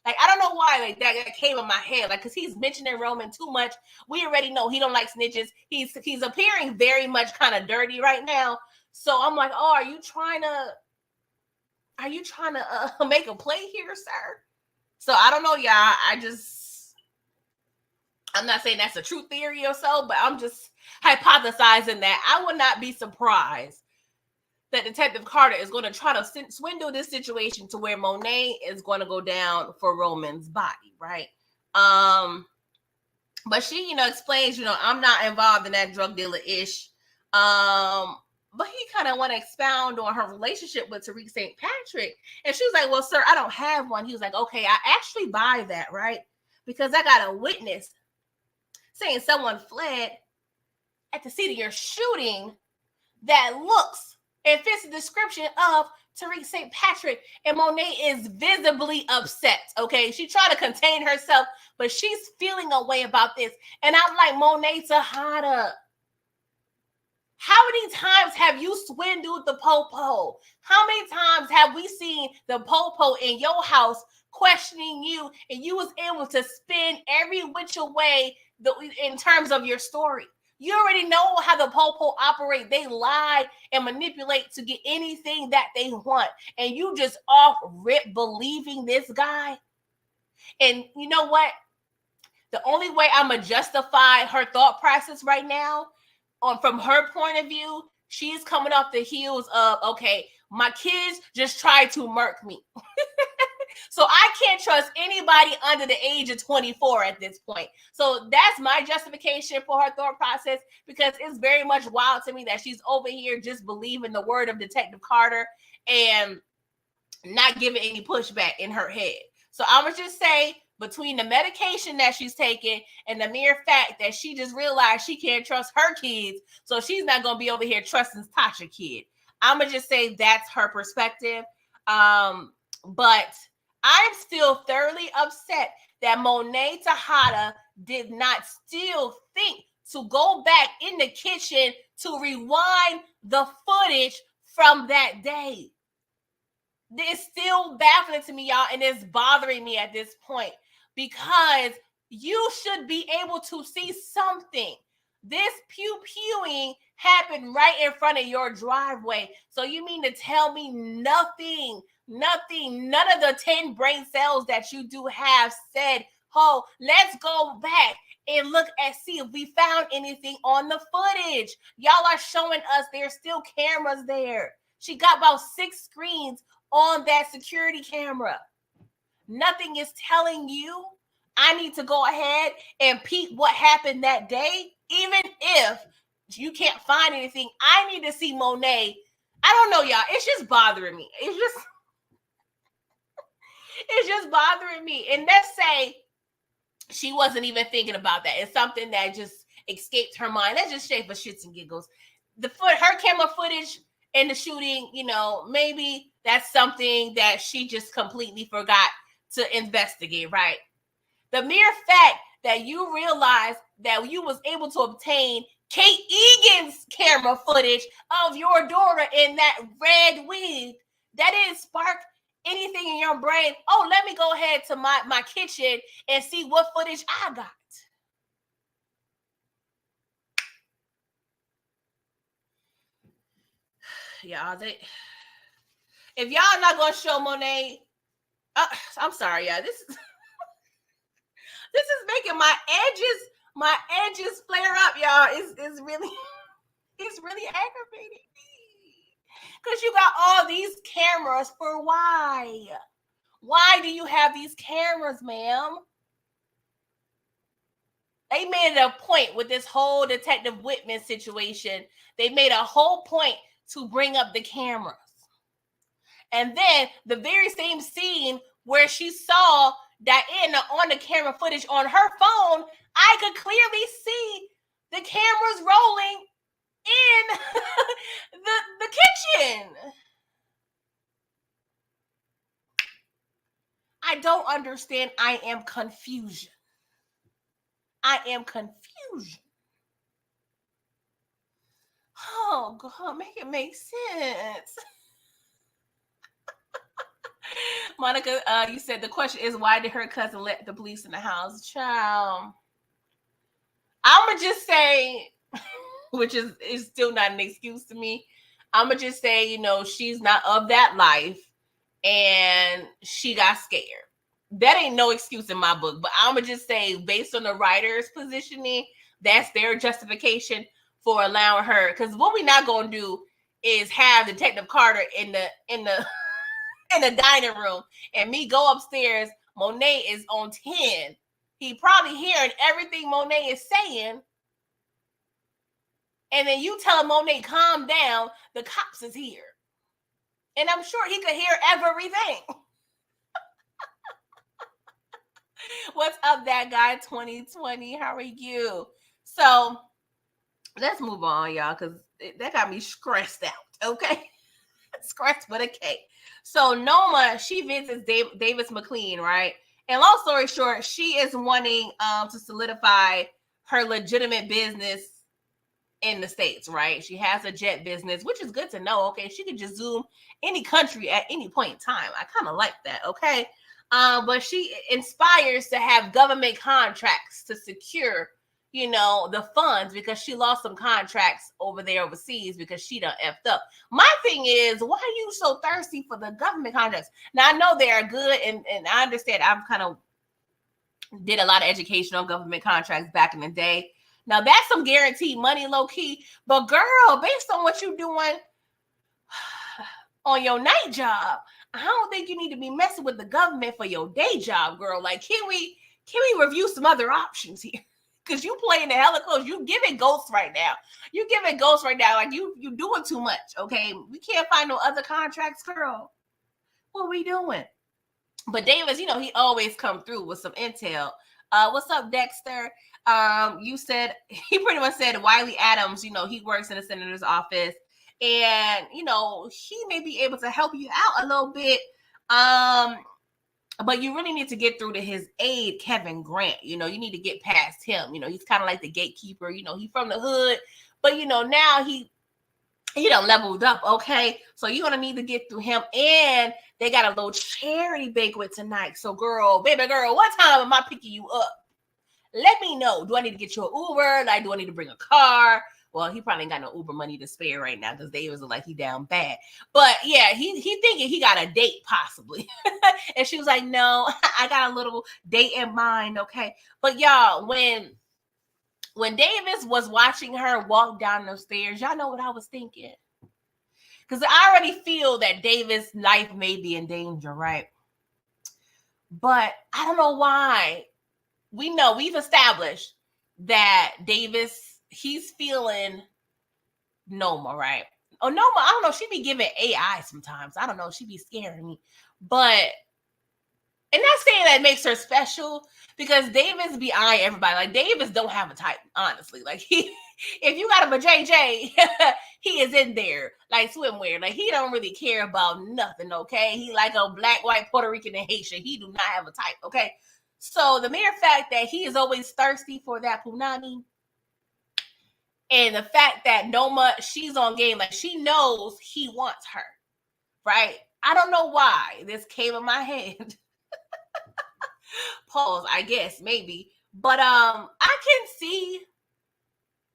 Like, I don't know why like that came in my head, like, because he's mentioning Roman too much. We already know he don't like snitches. He's appearing very much kind of dirty right now. So I'm like, oh, are you trying to make a play here, sir? So I don't know, y'all. I'm not saying that's a true theory or so, but I'm just hypothesizing that I would not be surprised that Detective Carter is going to try to swindle this situation to where Monet is going to go down for Roman's body, right? But she, explains, I'm not involved in that drug dealer ish. But he kind of want to expound on her relationship with Tariq St. Patrick. And she was like, well, sir, I don't have one. He was like, okay, I actually buy that, right? Because I got a witness saying someone fled at the scene of your shooting that looks and fits the description of Tariq St. Patrick. And Monet is visibly upset, okay? She tried to contain herself, but she's feeling a way about this. And I'm like, Monet Tejada, how many times have you swindled the popo? How many times have we seen the popo in your house questioning you, and you was able to spin every which way in terms of your story? You already know how the popo operate. They lie and manipulate to get anything that they want. And you just off rip believing this guy. And you know what? The only way I'm going to justify her thought process right now, from her point of view, she's coming off the heels of, okay, my kids just tried to murk me. So I can't trust anybody under the age of 24 at this point. So that's my justification for her thought process, because it's very much wild to me that she's over here just believing the word of Detective Carter and not giving any pushback in her head. So I'm going to just say, between the medication that she's taking and the mere fact that she just realized she can't trust her kids, so she's not going to be over here trusting Tasha's kid. I'm going to just say that's her perspective. But I'm still thoroughly upset that Monet Tejada did not still think to go back in the kitchen to rewind the footage from that day. It's still baffling to me, y'all, and it's bothering me at this point, because you should be able to see something. This pew-pewing happened right in front of your driveway. So you mean to tell me nothing, none of the 10 brain cells that you do have said, oh, let's go back and look and see if we found anything on the footage. Y'all are showing us there's still cameras there. She got about 6 screens on that security camera. Nothing is telling you I need to go ahead and peep what happened that day. Even if you can't find anything, I need to see Monet. I don't know, y'all. It's just bothering me. It's just bothering me. And let's say she wasn't even thinking about that. It's something that just escaped her mind. Let's just say for shits and giggles. Her camera footage in the shooting, maybe that's something that she just completely forgot to investigate, right? The mere fact that you realized that you was able to obtain Kate Egan's camera footage of your daughter in that red wig, that didn't spark anything in your brain. Oh, let me go ahead to my kitchen and see what footage I got. Y'all, if y'all not gonna show Monet, I'm sorry, y'all. This is making my edges flare up, y'all. It's really aggravating me, because you got all these cameras for why? Why do you have these cameras, ma'am? They made it a point with this whole Detective Whitman situation. They made a whole point to bring up the cameras. And then the very same scene where she saw Diana on the camera footage on her phone, I could clearly see the cameras rolling in the kitchen. I don't understand. I am confusion. Oh, God, make it make sense. Monica, you said the question is, why did her cousin let the police in the house? Child, I'm going to just say, which is still not an excuse to me, I'm going to just say, you know, she's not of that life and she got scared. That ain't no excuse in my book, but I'm going to just say, based on the writer's positioning, that's their justification for allowing her. Because what we're not going to do is have Detective Carter in the in the dining room and me go upstairs. Monet is on 10. He probably hearing everything Monet is saying. And then you tell Monet, calm down, the cops is here. And I'm sure he could hear everything. What's up, that guy 2020? How are you? So let's move on, y'all, because that got me stressed out, okay? Scratch with a K. So Noma, she visits Davis McLean, right? And long story short, she is wanting to solidify her legitimate business in the States, right? She has a jet business, which is good to know, okay? She could just zoom any country at any point in time. I kind of like that, okay? But she inspires to have government contracts to secure, you know, the funds, because she lost some contracts over there overseas because she done effed up. My thing is, why are you so thirsty for the government contracts? Now, I know they are good, and I understand. I've kind of did a lot of education on government contracts back in the day. Now, that's some guaranteed money, low-key. But, girl, based on what you're doing on your night job, I don't think you need to be messing with the government for your day job, girl. Like, can we review some other options here? Because you playing the hella close. You giving ghosts right now. You giving ghosts right now. Like, you doing too much, okay? We can't find no other contracts, girl. What are we doing? But Davis, you know, he always come through with some intel. What's up, Dexter? You said, he pretty much said Wiley Adams, you know, he works in the senator's office. And, you know, he may be able to help you out a little bit. But you really need to get through to his aide, Kevin Grant. You know, you need to get past him. You know, he's kind of like the gatekeeper. You know, he's from the hood. But, you know, now he done leveled up, okay? So you're going to need to get through him. And they got a little charity banquet tonight. So, girl, baby girl, what time am I picking you up? Let me know. Do I need to get you an Uber? Like, do I need to bring a car? Well, he probably ain't got no Uber money to spare right now because Davis was like, he down bad. But yeah, he thinking he got a date possibly. And she was like, no, I got a little date in mind, okay? But y'all, when Davis was watching her walk down the stairs, y'all know what I was thinking? Because I already feel that Davis' life may be in danger, right? But I don't know why. We know, we've established that Davis, he's feeling Noma, right? Oh, Noma, I don't know. She be giving AI sometimes. I don't know. She be scaring me. But, and not saying that makes her special, because Davis be eyeing everybody. Like, Davis don't have a type, honestly. Like, if you got him a JJ, he is in there, like swimwear. Like, he don't really care about nothing, okay? He like a black, white, Puerto Rican, and Haitian. He do not have a type, okay? So the mere fact that he is always thirsty for that punani, and the fact that Noma, she's on game, like she knows he wants her, right? I don't know why this came in my head. Pause, I guess, maybe. But I can see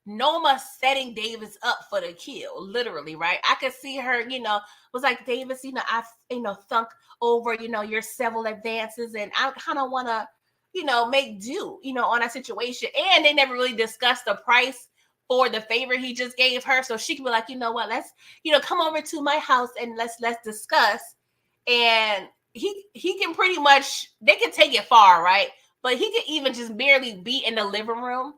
Noma setting Davis up for the kill, literally, right? I could see her, you know, was like, Davis, you know, I, you know, thunk over, you know, your several advances, and I kind of want to, you know, make do, you know, on that situation. And they never really discussed the price for the favor he just gave her. So she could be like, you know what, let's, you know, come over to my house and let's discuss. And he can pretty much, they can take it far, right? But he could even just barely be in the living room.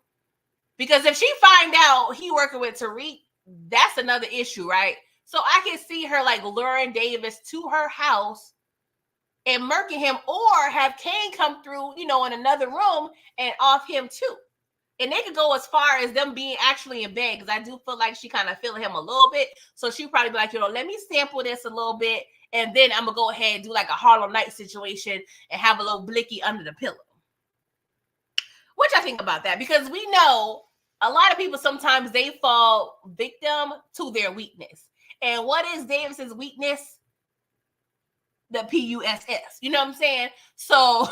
Because if she find out he working with Tariq, that's another issue, right? So I can see her like luring Davis to her house and murking him, or have Kane come through, you know, in another room and off him too. And they could go as far as them being actually in bed, because I do feel like she kind of feeling him a little bit. So she'll probably be like, you know, let me sample this a little bit, and then I'm going to go ahead and do like a Harlem Night situation and have a little blicky under the pillow. What y'all think about that? Because we know a lot of people, sometimes they fall victim to their weakness. And what is Davis's weakness? The PUSS. You know what I'm saying? So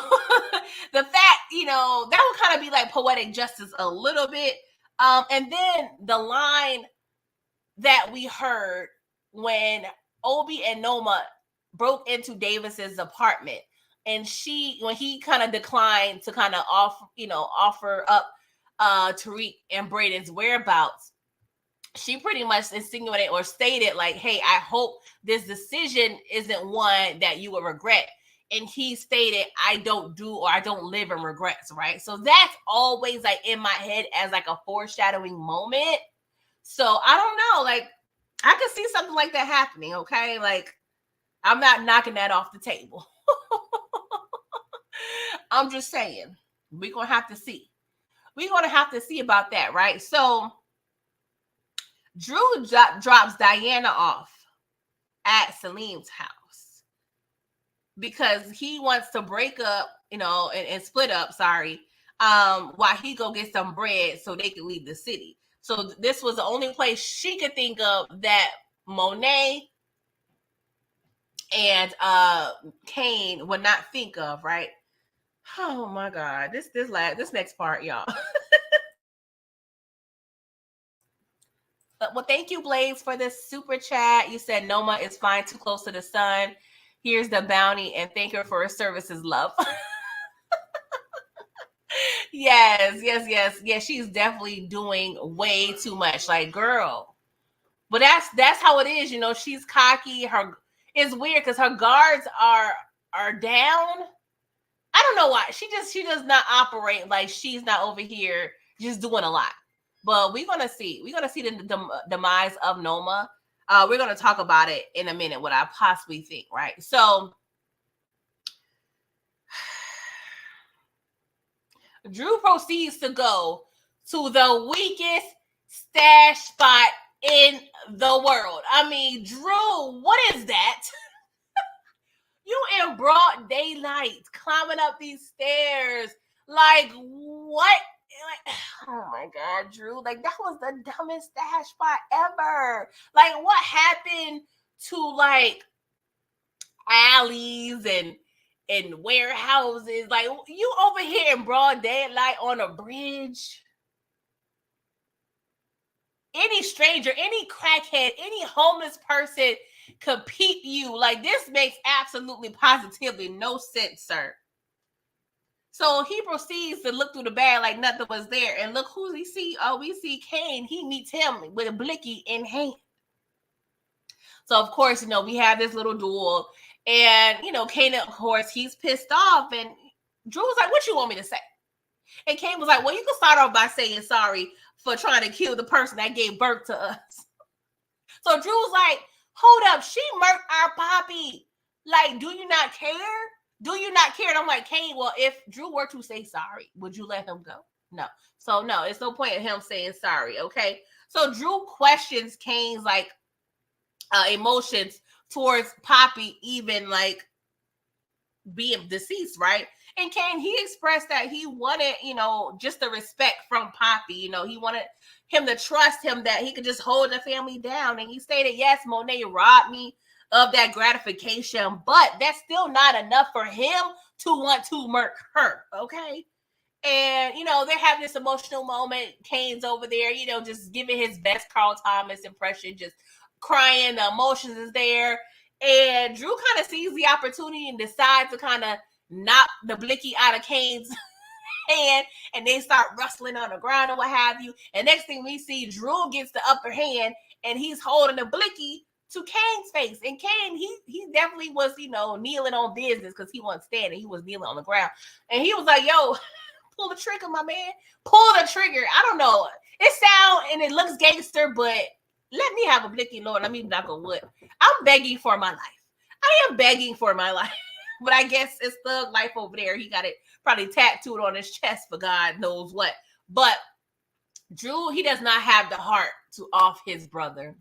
the fact, you know, that would kind of be like poetic justice a little bit. And then the line that we heard when Obi and Noma broke into Davis's apartment, and when he kind of declined to kind of offer up Tariq and Braden's whereabouts, she pretty much insinuated or stated like, hey, I hope this decision isn't one that you will regret. And he stated, I don't live in regrets, right? So that's always like in my head as like a foreshadowing moment. So I don't know, like I could see something like that happening, okay? Like I'm not knocking that off the table. I'm just saying, we're going to have to see. We're going to have to see about that, right? So Dru drops Diana off at Salim's house because he wants to break up, and split up, while he go get some bread so they can leave the city. So this was the only place she could think of that Monet and Kane would not think of, right? Oh my God, this next part, y'all. Well, thank you, Blaze, for this super chat. You said Noma is fine, too close to the sun. Here's the bounty, and thank her for her services, love. Yes. She's definitely doing way too much. Like, girl. But that's how it is, she's cocky. It's weird because her guards are down. I don't know why. She does not operate like she's not over here just doing a lot. But we're gonna see. We're gonna see the demise of Noma. We're gonna talk about it in a minute. What I possibly think, right? So, Dru proceeds to go to the weakest stash spot in the world. I mean, Dru, what is that? You in broad daylight climbing up these stairs. Like, what? Like, oh my God, Dru. Like, that was the dumbest stash spot ever. Like, what happened to like alleys and warehouses? Like, you over here in broad daylight on a bridge. Any stranger, any crackhead, any homeless person could peep you. Like, this makes absolutely positively no sense, sir. So he proceeds to look through the bag like nothing was there. And look who we see. Oh, we see Kane. He meets him with a blicky in hand. So, of course, we have this little duel. And, Kane, of course, he's pissed off. And Dru was like, what you want me to say? And Kane was like, well, you can start off by saying sorry for trying to kill the person that gave birth to us. So Dru was like, hold up, she murked our Poppy. Like, do you not care? Do you not care? And I'm like, Kane, well, if Dru were to say sorry, would you let him go? No. So no, it's no point in him saying sorry, okay? So Dru questions Kane's like emotions towards Poppy, even like being deceased, right? And Kane, he expressed that he wanted, just the respect from Poppy. He wanted him to trust him that he could just hold the family down. And he stated, yes, Monet robbed me of that gratification, but that's still not enough for him to want to murk her, okay? And, they're having this emotional moment. Kane's over there, just giving his best Carl Thomas impression, just crying. The emotions is there. And Dru kind of sees the opportunity and decides to kind of knock the blicky out of Kane's hand, and they start rustling on the ground or what have you. And next thing we see, Dru gets the upper hand, and he's holding the blicky to Kane's face. And Kane, he definitely was, kneeling on business because he wasn't standing. He was kneeling on the ground. And he was like, yo, pull the trigger, my man. Pull the trigger. I don't know. It sounds and it looks gangster, but let me have a blicky, Lord. Let me knock on wood. I'm begging for my life. I am begging for my life. But I guess it's thug life over there. He got it probably tattooed on his chest for God knows what. But Dru, he does not have the heart to off his brother.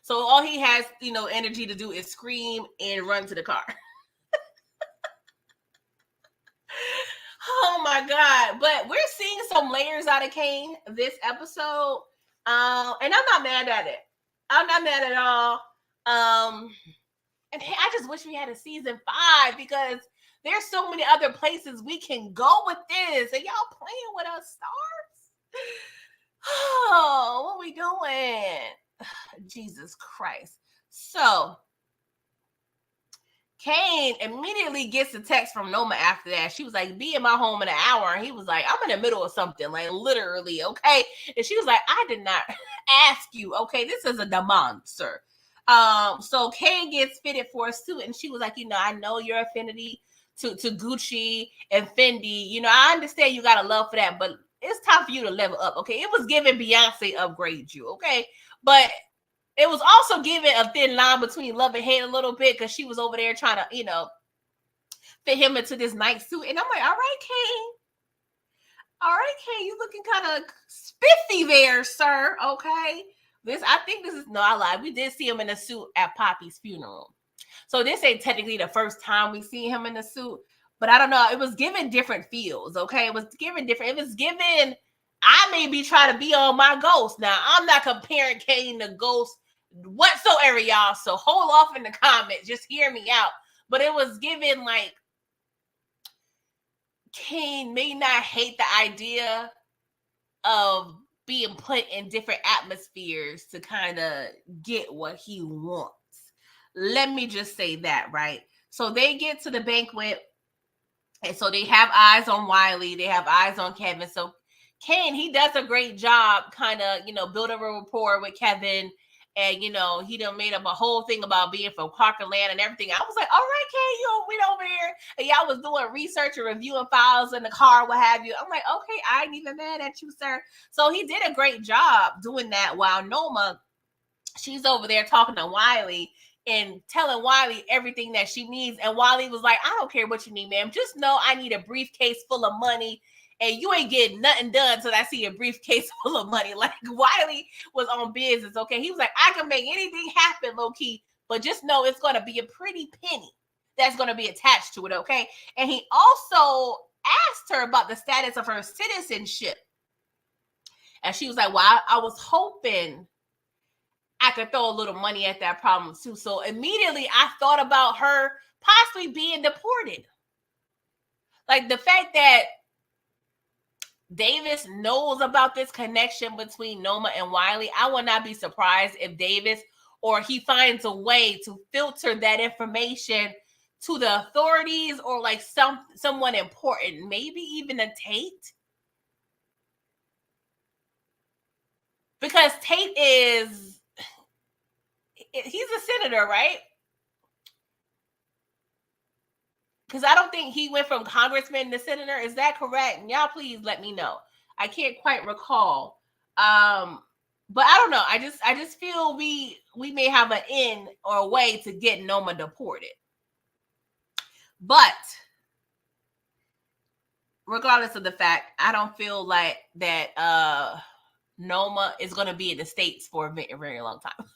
So all he has, energy to do is scream and run to the car. Oh my God. But we're seeing some layers out of Kane this episode. And I'm not mad at it. I'm not mad at all. And I just wish we had a season 5 because there's so many other places we can go with this. And y'all playing with us stars? Oh, what we doing? Jesus Christ. So Kane immediately gets a text from Noma after that. She was like, be in my home in an hour. And he was like, I'm in the middle of something, like literally, okay? And she was like, I did not ask you, okay? This is a demand, sir. So Kane gets fitted for a suit, and she was like, I know your affinity to Gucci and Fendi. I understand you got a love for that, but it's time for you to level up, okay? It was giving Beyonce upgrade you, okay? But it was also giving a thin line between love and hate a little bit, because she was over there trying to, fit him into this nice suit. And I'm like, all right, Kane, you looking kind of spiffy there, sir. Okay. I think this is, no, I lied. We did see him in a suit at Poppy's funeral. So this ain't technically the first time we see him in a suit, but I don't know. It was given different feels, okay? It was given, I may be trying to be on my Ghost. Now, I'm not comparing Kane to Ghost whatsoever, y'all. So hold off in the comments. Just hear me out. But it was given like Kane may not hate the idea of being put in different atmospheres to kind of get what he wants. Let me just say that, right? So they get to the banquet, and so they have eyes on Wiley. They have eyes on Kevin. So Kane, he does a great job kind of, building a rapport with Kevin. And, he done made up a whole thing about being from Parkerland and everything. I was like, all right, Kane, you went over here. And y'all was doing research and reviewing files in the car, what have you. I'm like, okay, I ain't even mad at you, sir. So he did a great job doing that, while Noma, she's over there talking to Wiley and telling Wiley everything that she needs. And Wiley was like, I don't care what you need, ma'am. Just know I need a briefcase full of money, and you ain't getting nothing done till I see a briefcase full of money. Like, Wiley was on business, okay? He was like, I can make anything happen, low-key, but just know it's going to be a pretty penny that's going to be attached to it, okay? And he also asked her about the status of her citizenship. And she was like, well, I was hoping I could throw a little money at that problem too. So immediately I thought about her possibly being deported. Like, the fact that Davis knows about this connection between Noma and Wiley, I would not be surprised if Davis, or he finds a way to filter that information to the authorities, or like someone important, maybe even a Tate. Because Tate he's a senator, right? Because I don't think he went from congressman to senator. Is that correct? And y'all, please let me know. I can't quite recall. But I don't know. I just feel we may have an in or a way to get Noma deported. But regardless of the fact, I don't feel like that Noma is going to be in the States for a very, very long time.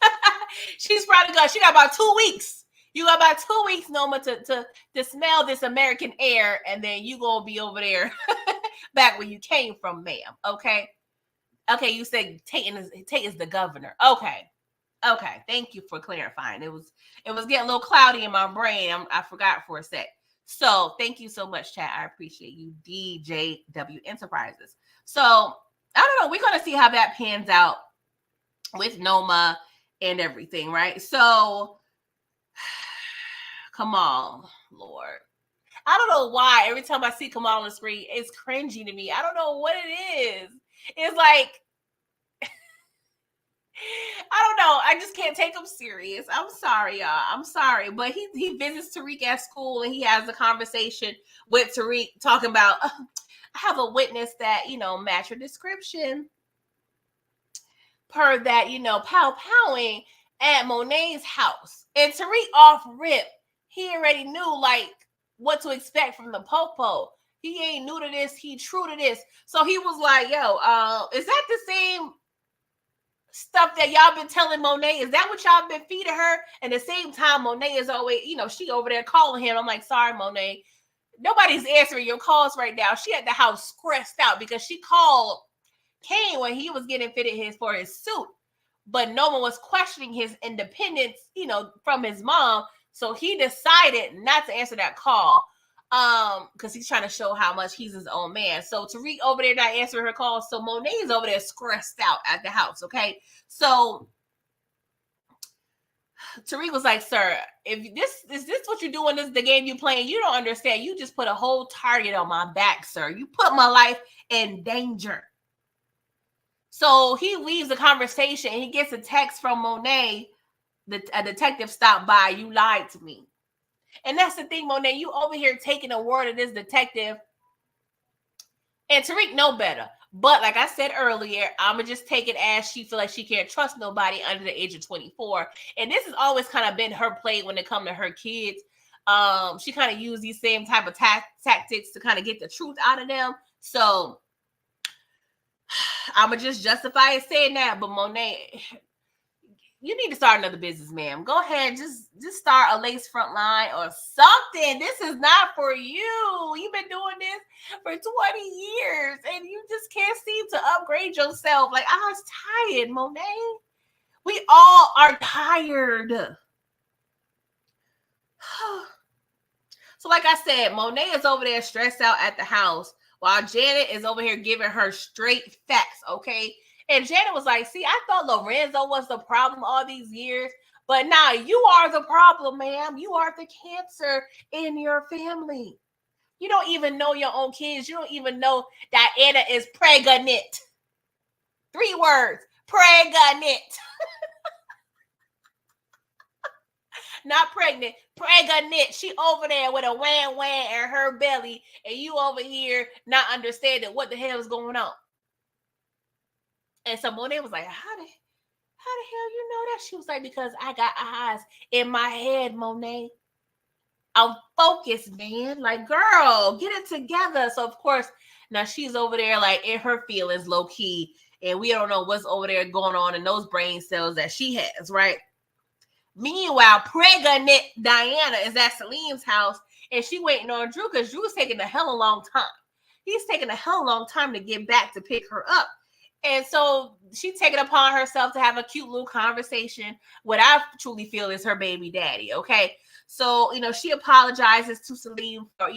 She's probably she got about 2 weeks. You got about 2 weeks, Noma, to smell this American air, and then you gonna be over there back where you came from, ma'am. Okay. You said Tate is the governor. Okay. Thank you for clarifying. It was getting a little cloudy in my brain. I forgot for a sec. So thank you so much, chat. I appreciate you, DJW Enterprises. So I don't know. We're gonna see how that pans out with Noma and everything, right? So Kamal, Lord. I don't know why every time I see Kamal on the screen, it's cringy to me. I don't know what it is. It's like, I don't know. I just can't take him serious. I'm sorry, y'all. I'm sorry. But he visits Tariq at school, and he has a conversation with Tariq talking about, I have a witness that, match your description per that, pow-powing at Monet's house. And Tariq off rip, he already knew like what to expect from the popo. He ain't new to this. He true to this. So he was like, yo, is that the same stuff that y'all been telling Monet? Is that what y'all been feeding her? And at the same time, Monet is always, she over there calling him. I'm like, sorry, Monet. Nobody's answering your calls right now. She at the house stressed out because she called Kane when he was getting fitted for his suit. But no one was questioning his independence, from his mom. So he decided not to answer that call. Because he's trying to show how much he's his own man. So Tariq over there not answering her calls. So Monet is over there stressed out at the house. Okay. So Tariq was like, sir, if this is this what you're doing, this is the game you playing, you don't understand. You just put a whole target on my back, sir. You put my life in danger. So he leaves the conversation and he gets a text from Monet. A detective stopped by. You lied to me. And that's the thing, Monet. You over here taking the word of this detective. And Tariq know better. But like I said earlier, I'ma just take it as she feel like she can't trust nobody under the age of 24. And this has always kind of been her play when it comes to her kids. She kind of used these same type of tactics to kind of get the truth out of them. So I'ma just justify it saying that. But Monet, you need to start another business, ma'am. Go ahead, just start a lace front line or something. This is not for you. You've been doing this for 20 years and you just can't seem to upgrade yourself. Like, I was tired, Monet. We all are tired. So like I said, Monet is over there stressed out at the house while Janet is over here giving her straight facts, okay? And Janet was like, see, I thought Lorenzo was the problem all these years, but now you are the problem, ma'am. You are the cancer in your family. You don't even know your own kids. You don't even know Diana is pregnant. 3 words, pregnant. Not pregnant, pregnant. She over there with a wham in her belly, and you over here not understanding what the hell is going on. And so Monet was like, how the hell you know that? She was like, because I got eyes in my head, Monet. I'm focused, man. Like, girl, get it together. So, of course, now she's over there, like, in her feelings, low-key. And we don't know what's over there going on in those brain cells that she has, right? Meanwhile, pregnant Diana is at Salim's house. And she waiting on Dru because Dru's taking a hell of a long time. He's taking a hell of a long time to get back to pick her up. And so she take it upon herself to have a cute little conversation. What I truly feel is her baby daddy, okay? So, she apologizes to Salim for,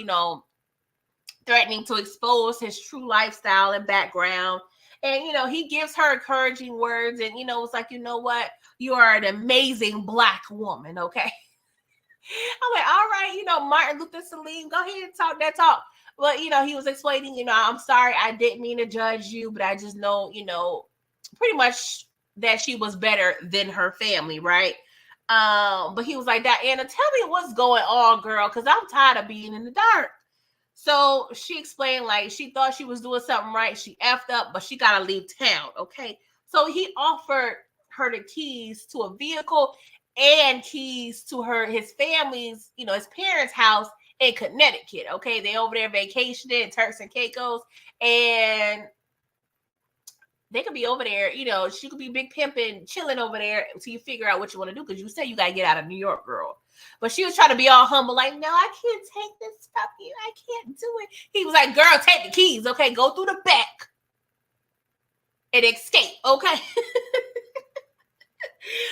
threatening to expose his true lifestyle and background. And, he gives her encouraging words and, it's like, you know what? You are an amazing Black woman, okay? I'm like, all right, Martin Luther Salim, go ahead and talk that talk. But, he was explaining, I'm sorry, I didn't mean to judge you, but I just know, pretty much that she was better than her family, right? But he was like, Diana, tell me what's going on, girl, because I'm tired of being in the dark. So she explained, like, she thought she was doing something right. She effed up, but she got to leave town, okay? So he offered her the keys to a vehicle and keys to his family's, his parents' house in Connecticut, okay? They over there vacationing, Turks and Caicos, and they could be over there, she could be big pimping, chilling over there until you figure out what you want to do, because you say you got to get out of New York, girl. But she was trying to be all humble, like, no, I can't take this from you. I can't do it. He was like, girl, take the keys, okay? Go through the back and escape, okay?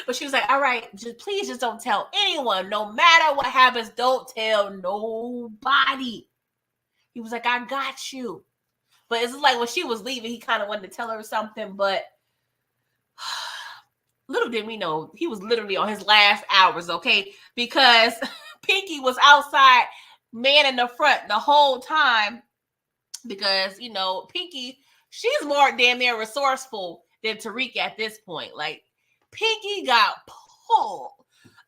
But she was like, all right, please just don't tell anyone. No matter what happens, don't tell nobody. He was like, I got you. But it's like when she was leaving, he kind of wanted to tell her something, but little did we know, he was literally on his last hours, okay? Because Pinky was outside, man in the front the whole time. Because, Pinky, she's more damn near resourceful than Tariq at this point. Like, Pinky got pulled.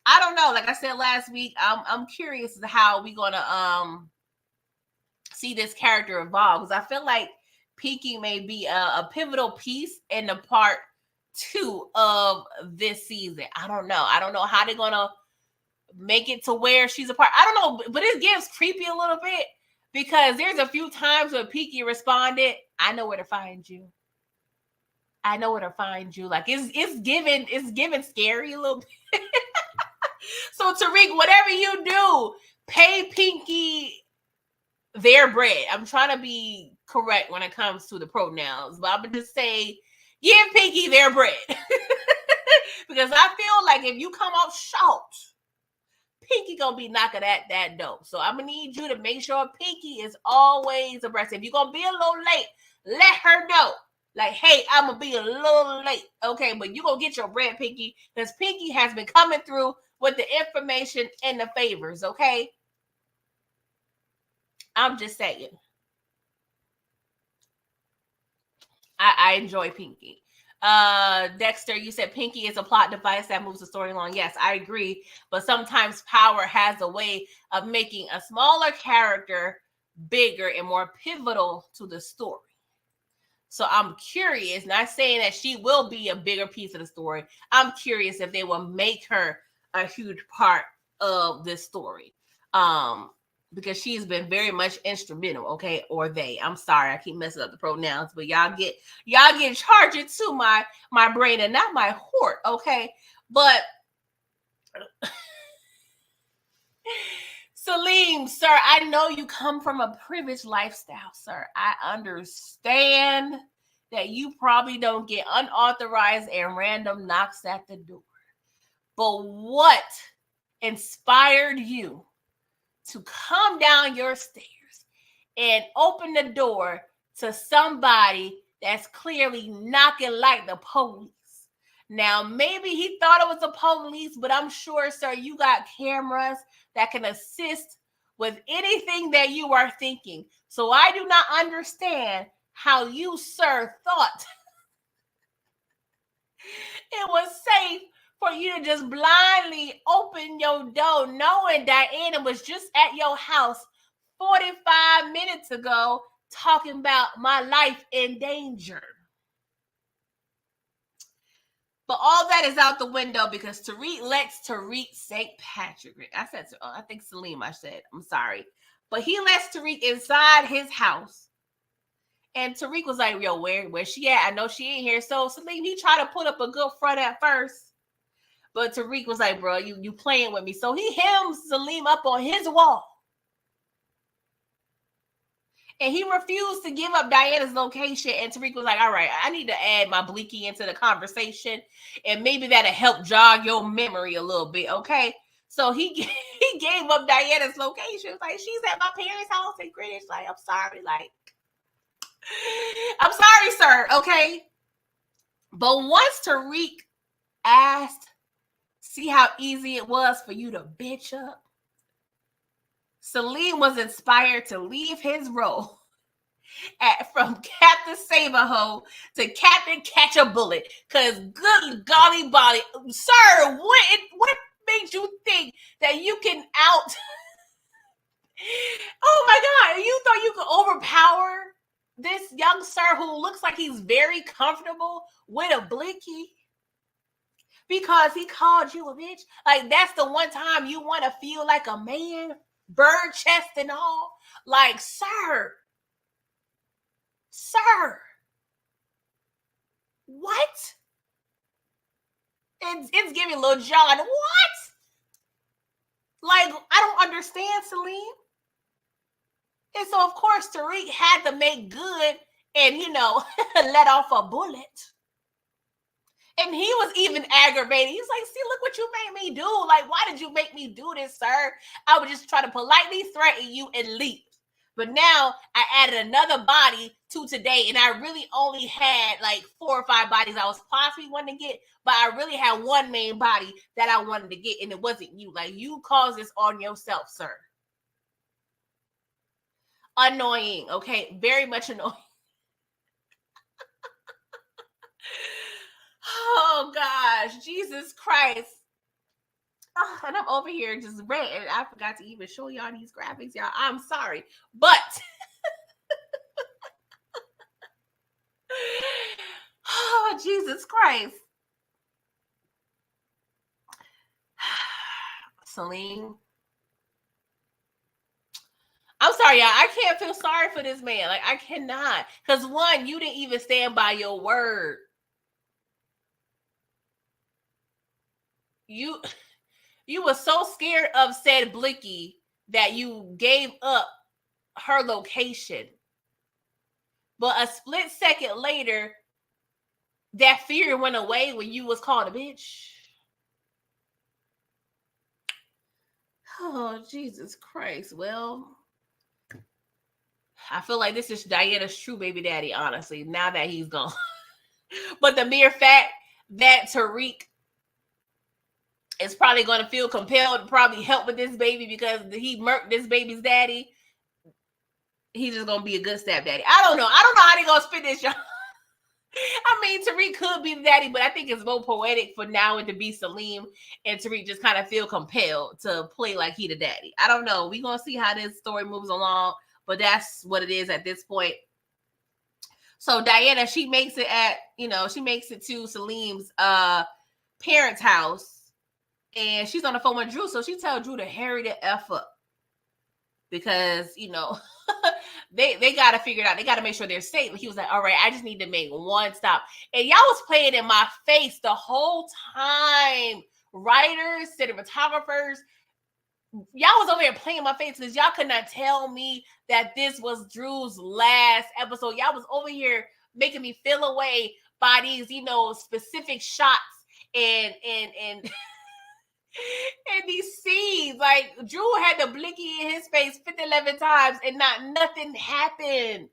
I don't know. Like I said last week, I'm curious as to how we gonna see this character evolve, because I feel like Pinky may be a pivotal piece in the part 2 of this season. I don't know how they're gonna make it to where she's a part. I don't know, but it gives creepy a little bit, because there's a few times where Pinky responded, I know where to find you. I know where to find you. Like, it's giving scary a little bit. So Tariq, whatever you do, pay Pinky their bread. I'm trying to be correct when it comes to the pronouns, but I'm gonna just say, give Pinky their bread. Because I feel like if you come off short, Pinky gonna be knocking at that door. So I'm gonna need you to make sure Pinky is always abreast. If you're gonna be a little late, let her know. Like, hey, I'm gonna be a little late, okay? But you gonna get your bread, Pinky, because Pinky has been coming through with the information and the favors, okay? I'm just saying. I enjoy Pinky. Dexter, you said Pinky is a plot device that moves the story along. Yes, I agree. But sometimes power has a way of making a smaller character bigger and more pivotal to the story. So I'm curious, not saying that she will be a bigger piece of the story. I'm curious if they will make her a huge part of this story. Because she's been very much instrumental, okay? Or they. I'm sorry, I keep messing up the pronouns, but y'all get charged to my brain and not my heart, okay? But Salim, sir, I know you come from a privileged lifestyle, sir. I understand that you probably don't get unauthorized and random knocks at the door. But what inspired you to come down your stairs and open the door to somebody that's clearly knocking like the police? Now, maybe he thought it was the police, but I'm sure, sir, you got cameras that can assist with anything that you are thinking. So I do not understand how you, sir, thought it was safe for you to just blindly open your door knowing Diana was just at your house 45 minutes ago talking about my life in danger. But all that is out the window because Tariq lets Tariq St. Patrick. I think Salim, I said. I'm sorry. But he lets Tariq inside his house. And Tariq was like, yo, where she at? I know she ain't here. So Salim, he tried to put up a good front at first. But Tariq was like, bro, you playing with me. So he hems Salim up on his wall. And he refused to give up Diana's location. And Tariq was like, all right, I need to add my Bleaky into the conversation. And maybe that'll help jog your memory a little bit, okay? So he gave up Diana's location. Like, she's at my parents' house in Greenwich. Like, I'm sorry. Like, I'm sorry, sir, okay? But once Tariq asked, see how easy it was for you to bitch up? Salim was inspired to leave his role from Captain Saberho to Captain Catch a Bullet. Because good golly body, sir, what made you think that you can out? Oh my God, you thought you could overpower this young sir who looks like he's very comfortable with a blicky? Because he called you a bitch? Like, that's the one time you want to feel like a man, bird chest and all? Like, sir, what? It's giving Lil John. What? Like, I don't understand, Salim. And so, of course, Tariq had to make good and, let off a bullet. And he was even aggravated. He's like, see, look what you made me do. Like, why did you make me do this, sir? I would just try to politely threaten you and leave. But now I added another body to today, and I really only had like 4 or 5 bodies I was possibly wanting to get, but I really had one main body that I wanted to get, and it wasn't you. Like, you caused this on yourself, sir. Annoying, okay? Very much annoying. Oh, gosh. Jesus Christ. Oh, and I'm over here just ranting. I forgot to even show y'all these graphics, y'all. I'm sorry. But oh, Jesus Christ. Salim. I'm sorry, y'all. I can't feel sorry for this man. Like, I cannot. Because one, you didn't even stand by your word. You were so scared of said Blicky that you gave up her location. But a split second later, that fear went away when you was called a bitch. Oh, Jesus Christ. Well, I feel like this is Diana's true baby daddy, honestly, now that he's gone. But the mere fact that Tariq is probably going to feel compelled to probably help with this baby because he murked this baby's daddy, he's just going to be a good stepdaddy. I don't know how they going to spin this, y'all. I mean, Tariq could be the daddy, but I think it's more poetic for now it to be Salim and Tariq just kind of feel compelled to play like he the daddy. I don't know. We're going to see how this story moves along, but that's what it is at this point. So Diana, she makes it to Salim's parents' house, and she's on the phone with Dru, so she tells Dru to hurry the F up. Because, they got to figure it out. They got to make sure they're safe. And he was like, all right, I just need to make one stop. And y'all was playing in my face the whole time. Writers, cinematographers, y'all was over here playing in my face because y'all could not tell me that this was Dru's last episode. Y'all was over here making me feel away by these, specific shots and and these scenes. Like, Dru had the blicky in his face 11 times and nothing happened.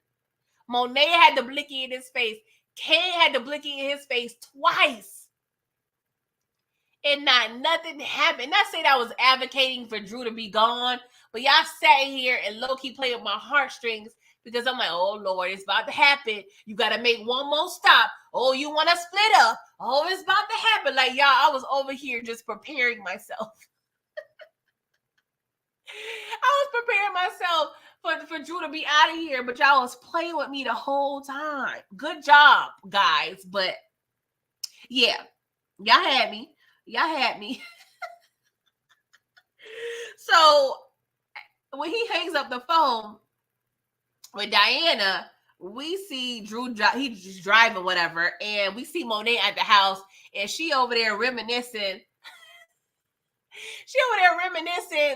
Monet had the blicky in his face. Kane had the blicky in his face twice. And nothing happened. Not saying I was advocating for Dru to be gone, but y'all sat here and low-key played with my heartstrings because I'm like, oh, Lord, it's about to happen. You got to make one more stop. Oh, you want to split up. Oh, it's about to happen. Like, y'all, I was over here just preparing myself. I was preparing myself for Dru to be out of here, but y'all was playing with me the whole time. Good job, guys. But, yeah, y'all had me. So, when he hangs up the phone with Diana, we see Dru, he's just driving whatever, and we see Monet at the house, and she over there reminiscing.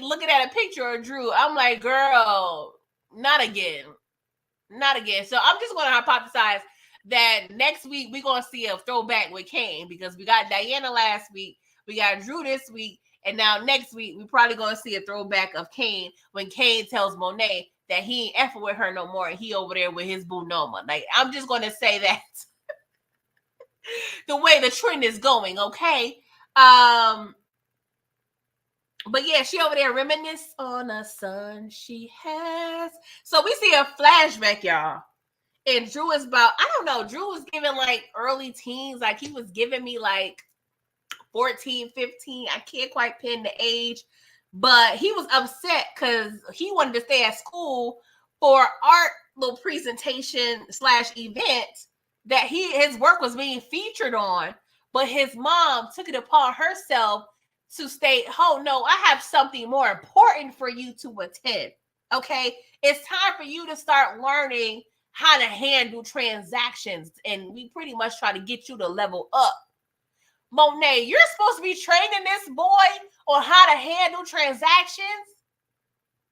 Looking at a picture of Dru. I'm like, girl, not again. So I'm just going to hypothesize that next week we're going to see a throwback with Kane, because we got Diana last week, we got Dru this week, and now next week we're probably going to see a throwback of Kane when Kane tells Monet that he ain't effing with her no more and he over there with his boo Noma. Like, I'm just going to say that the way the trend is going, okay? But yeah, she over there reminisce on a son she has. So we see a flashback, y'all. And Dru is about, I don't know, Dru was giving like early teens. Like, he was giving me like 14, 15. I can't quite pin the age. But he was upset because he wanted to stay at school for art little presentation / event that his work was being featured on. But his mom took it upon herself to state, oh, no, I have something more important for you to attend. Okay? It's time for you to start learning how to handle transactions. And we pretty much try to get you to level up. Monet, you're supposed to be training this boy on how to handle transactions.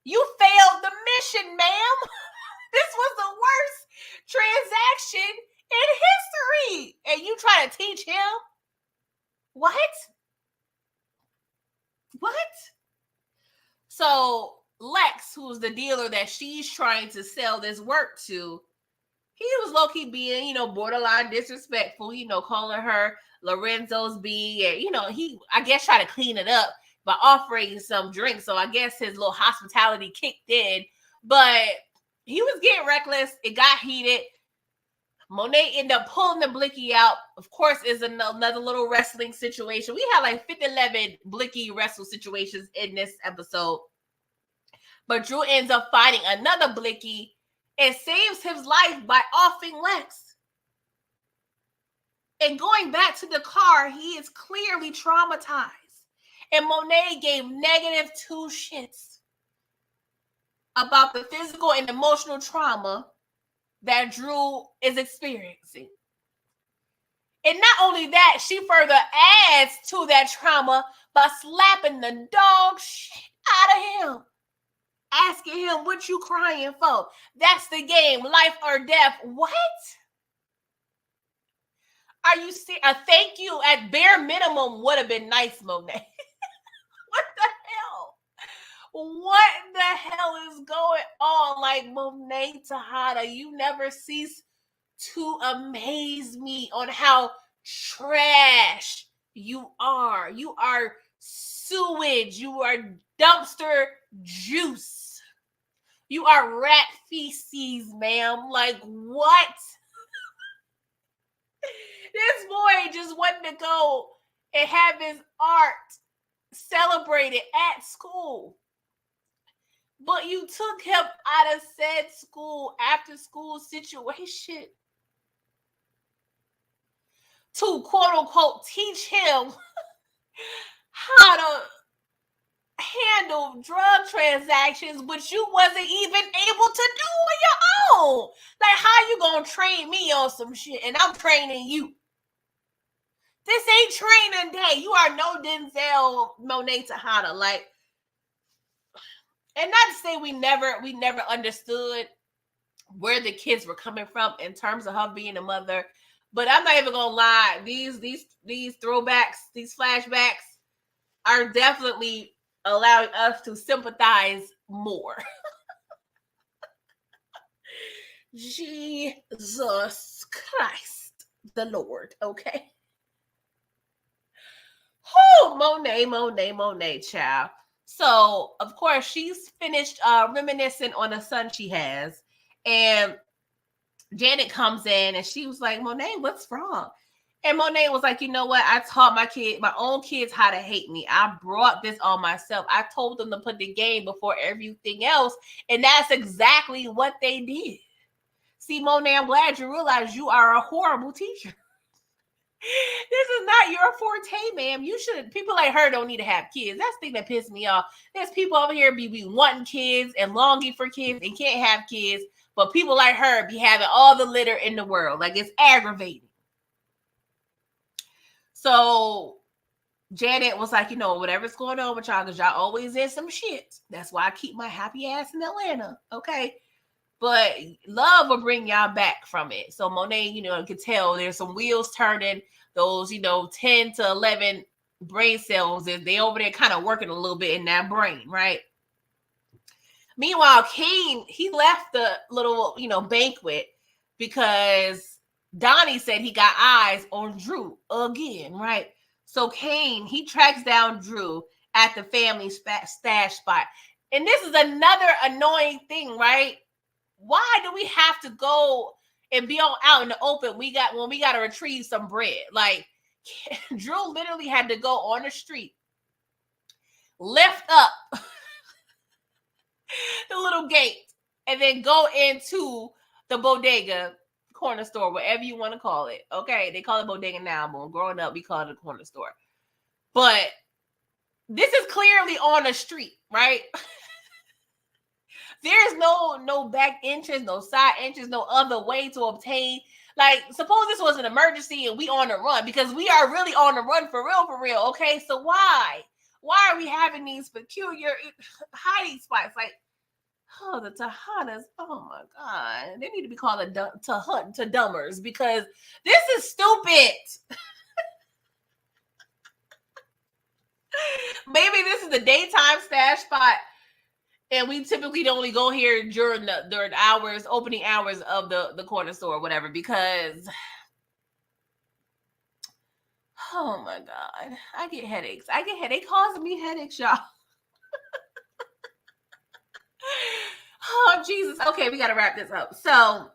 You failed the mission, ma'am. This was the worst transaction in history. And you try to teach him? What? So Lex, who's the dealer that she's trying to sell this work to, he was low-key being, borderline disrespectful, calling her Lorenzo's B, and, he, I guess, tried to clean it up by offering some drinks. So I guess his little hospitality kicked in, but he was getting reckless. It got heated. Monet ended up pulling the blicky out. Of course, is another little wrestling situation. We had like 11 blicky wrestle situations in this episode. But Dru ends up fighting another blicky and saves his life by offing Lex. And going back to the car, he is clearly traumatized. And Monet gave -2 shits about the physical and emotional trauma that Dru is experiencing. And not only that, she further adds to that trauma by slapping the dog shit out of him. Asking him, what you crying for? That's the game, life or death. What? Are you serious? A thank you at bare minimum would have been nice, Monet. What the hell? What the hell is going on? Like, Monet, Tejada, you never cease to amaze me on how trash you are. You are sewage. You are dumpster juice. You are rat feces, ma'am. Like, what? This boy just wanted to go and have his art celebrated at school. But you took him out of said school, after school situation, to quote unquote teach him how to handle drug transactions, which you wasn't even able to do on your own. Like, how you gonna train me on some shit and I'm training you? This ain't training day. You are no Denzel, Monet, Tejada. Like, and not to say we never understood where the kids were coming from in terms of her being a mother, but I'm not even gonna lie. These throwbacks, these flashbacks are definitely allowing us to sympathize more. Jesus Christ, the Lord. Okay. Monet, child. So, of course, she's finished reminiscing on the son she has. And Janet comes in and she was like, Monet, what's wrong? And Monet was like, you know what? I taught my own kids how to hate me. I brought this on myself. I told them to put the game before everything else. And that's exactly what they did. See, Monet, I'm glad you realized you are a horrible teacher. This is not your forte, ma'am. You should. People like her don't need to have kids. That's the thing that pissed me off. There's people over here be wanting kids and longing for kids and can't have kids, but people like her be having all the litter in the world. Like, it's aggravating. So Janet was like, you know, whatever's going on with y'all, because y'all always in some shit. That's why I keep my happy ass in Atlanta. Okay. But love will bring y'all back from it. So Monet, you know, you could tell there's some wheels turning. Those, 10 to 11 brain cells, they over there kind of working a little bit in that brain, right? Meanwhile, Kane, he left the little, banquet because Donnie said he got eyes on Dru again, right? So Kane, he tracks down Dru at the family stash spot. And this is another annoying thing, right? Why do we have to go and be out in the open? When we got to retrieve some bread. Like, Dru literally had to go on the street, lift up the little gate, and then go into the bodega, corner store, whatever you want to call it. Okay, they call it bodega now, but growing up, we call it a corner store. But this is clearly on a street, right? There's no back entrance, no side entrance, no other way to obtain. Like, suppose this was an emergency and we on the run, because we are really on the run for real. Okay, so why are we having these peculiar hiding spots? Like, oh, the Tejadas. Oh my God, they need to be called to dumbers, because this is stupid. Maybe this is the daytime stash spot, and we typically only go here during opening hours of the corner store or whatever, because, oh my God, I get headaches. They causing me headaches, y'all. Oh, Jesus. Okay, we got to wrap this up. So,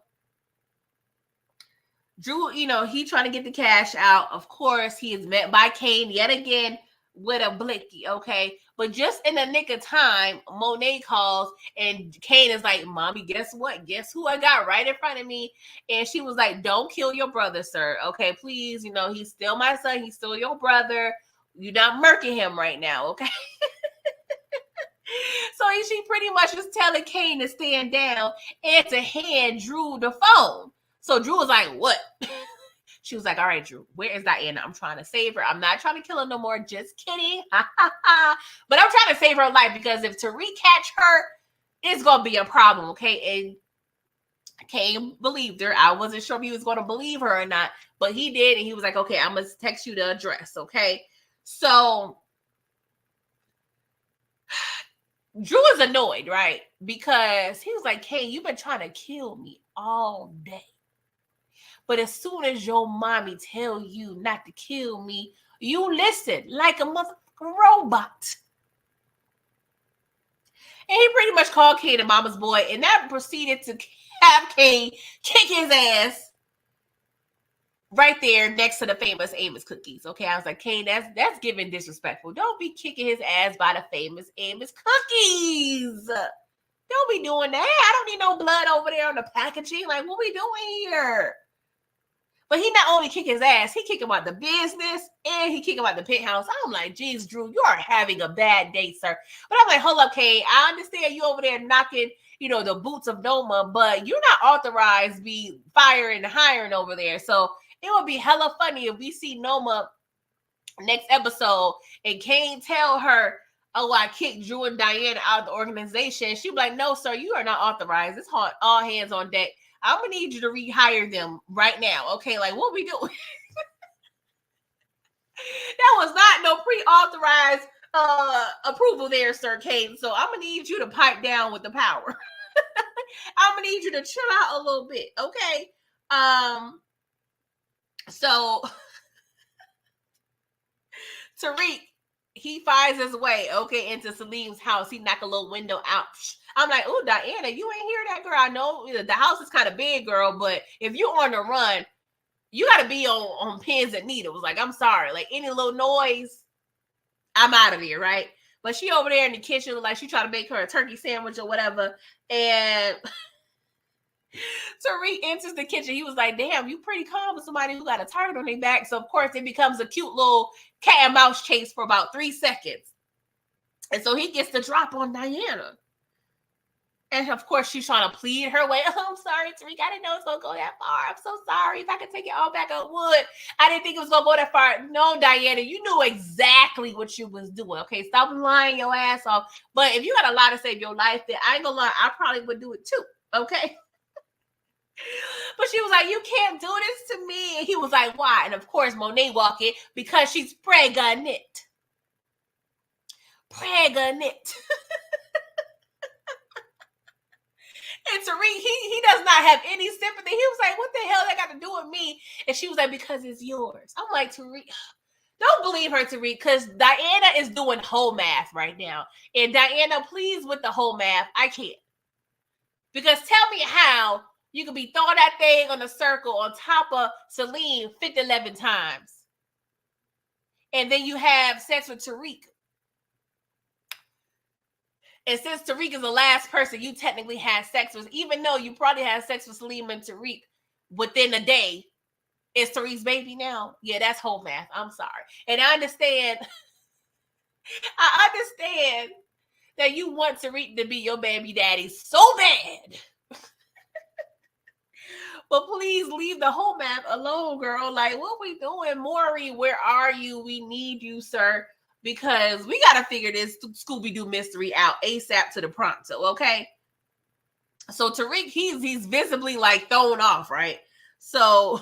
Dru, he trying to get the cash out. Of course, he is met by Kane yet again with a blicky, okay? But just in the nick of time, Monet calls, and Kane is like, Mommy, guess what? Guess who I got right in front of me? And she was like, don't kill your brother, sir. Okay, please, he's still my son. He's still your brother. You're not murking him right now, okay? So she pretty much was telling Kane to stand down and to hand Dru the phone. So Dru was like, what? She was like, all right, Dru, where is Diana? I'm trying to save her. I'm not trying to kill her no more. Just kidding. But I'm trying to save her life, because if Tariq catch her, it's going to be a problem, okay? And Kane believed her. I wasn't sure if he was going to believe her or not, but he did. And he was like, okay, I'm going to text you the address, okay? So Dru is annoyed, right? Because he was like, Kane, you've been trying to kill me all day. But as soon as your mommy tell you not to kill me, you listen like a motherfucking robot. And he pretty much called Kane a mama's boy, and that proceeded to have Kane kick his ass right there next to the famous Amos cookies. Okay, I was like, Kane, that's giving disrespectful. Don't be kicking his ass by the famous Amos cookies. Don't be doing that. I don't need no blood over there on the packaging. Like, what we doing here? But he not only kick his ass, he kick him out the business and he kick him out the penthouse. I'm like, geez, Dru, you are having a bad day, sir. But I'm like, hold up, Kane. I understand you over there knocking, the boots of Noma, but you're not authorized to be firing and hiring over there. So it would be hella funny if we see Noma next episode and Kane tell her, oh, I kicked Dru and Diana out of the organization. She'd be like, no, sir, you are not authorized. It's all hands on deck. I'm going to need you to rehire them right now. Okay, like, what we doing? That was not no pre-authorized approval there, Sir Kane. So I'm going to need you to pipe down with the power. I'm going to need you to chill out a little bit, okay? So Tariq, he finds his way, okay, into Salim's house. He knock a little window out. I'm like, oh, Diana, you ain't hear that, girl. I know the house is kind of big, girl, but if you're on the run, you got to be on pins and needles. Like, I'm sorry. Like, any little noise, I'm out of here, right? But she over there in the kitchen, like she trying to make her a turkey sandwich or whatever. And Tariq enters the kitchen. He was like, damn, you pretty calm with somebody who got a target on their back. So, of course, it becomes a cute little cat and mouse chase for about 3 seconds. And so he gets the drop on Diana. And, of course, she's trying to plead her way. Oh, I'm sorry, Tariq. I didn't know it was going to go that far. I'm so sorry. If I could take it all back, I would. I didn't think it was going to go that far. No, Diana, you knew exactly what you was doing. Okay, stop lying your ass off. But if you got a lie to save your life, then I ain't going to lie. I probably would do it too. Okay? But she was like, you can't do this to me. And he was like, why? And, of course, Monet walked in because she's pregnant. Pregnant. And Tariq, he does not have any sympathy. He was like, what the hell that got to do with me? And she was like, because it's yours. I'm like, Tariq, don't believe her, Tariq, because Diana is doing whole math right now. And Diana, please, with the whole math, I can't. Because tell me how you could be throwing that thing on a circle on top of Salim 11 times. And then you have sex with Tariq. And since Tariq is the last person you technically had sex with, even though you probably had sex with Salim and Tariq within a day, it's Tariq's baby now. Yeah, that's whole math. I'm sorry. And I understand that you want Tariq to be your baby daddy so bad. But please leave the whole math alone, girl. Like, what we doing? Maury, where are you? We need you, sir. Because we got to figure this Scooby-Doo mystery out ASAP to the pronto, okay? So Tariq, he's visibly like thrown off, right? So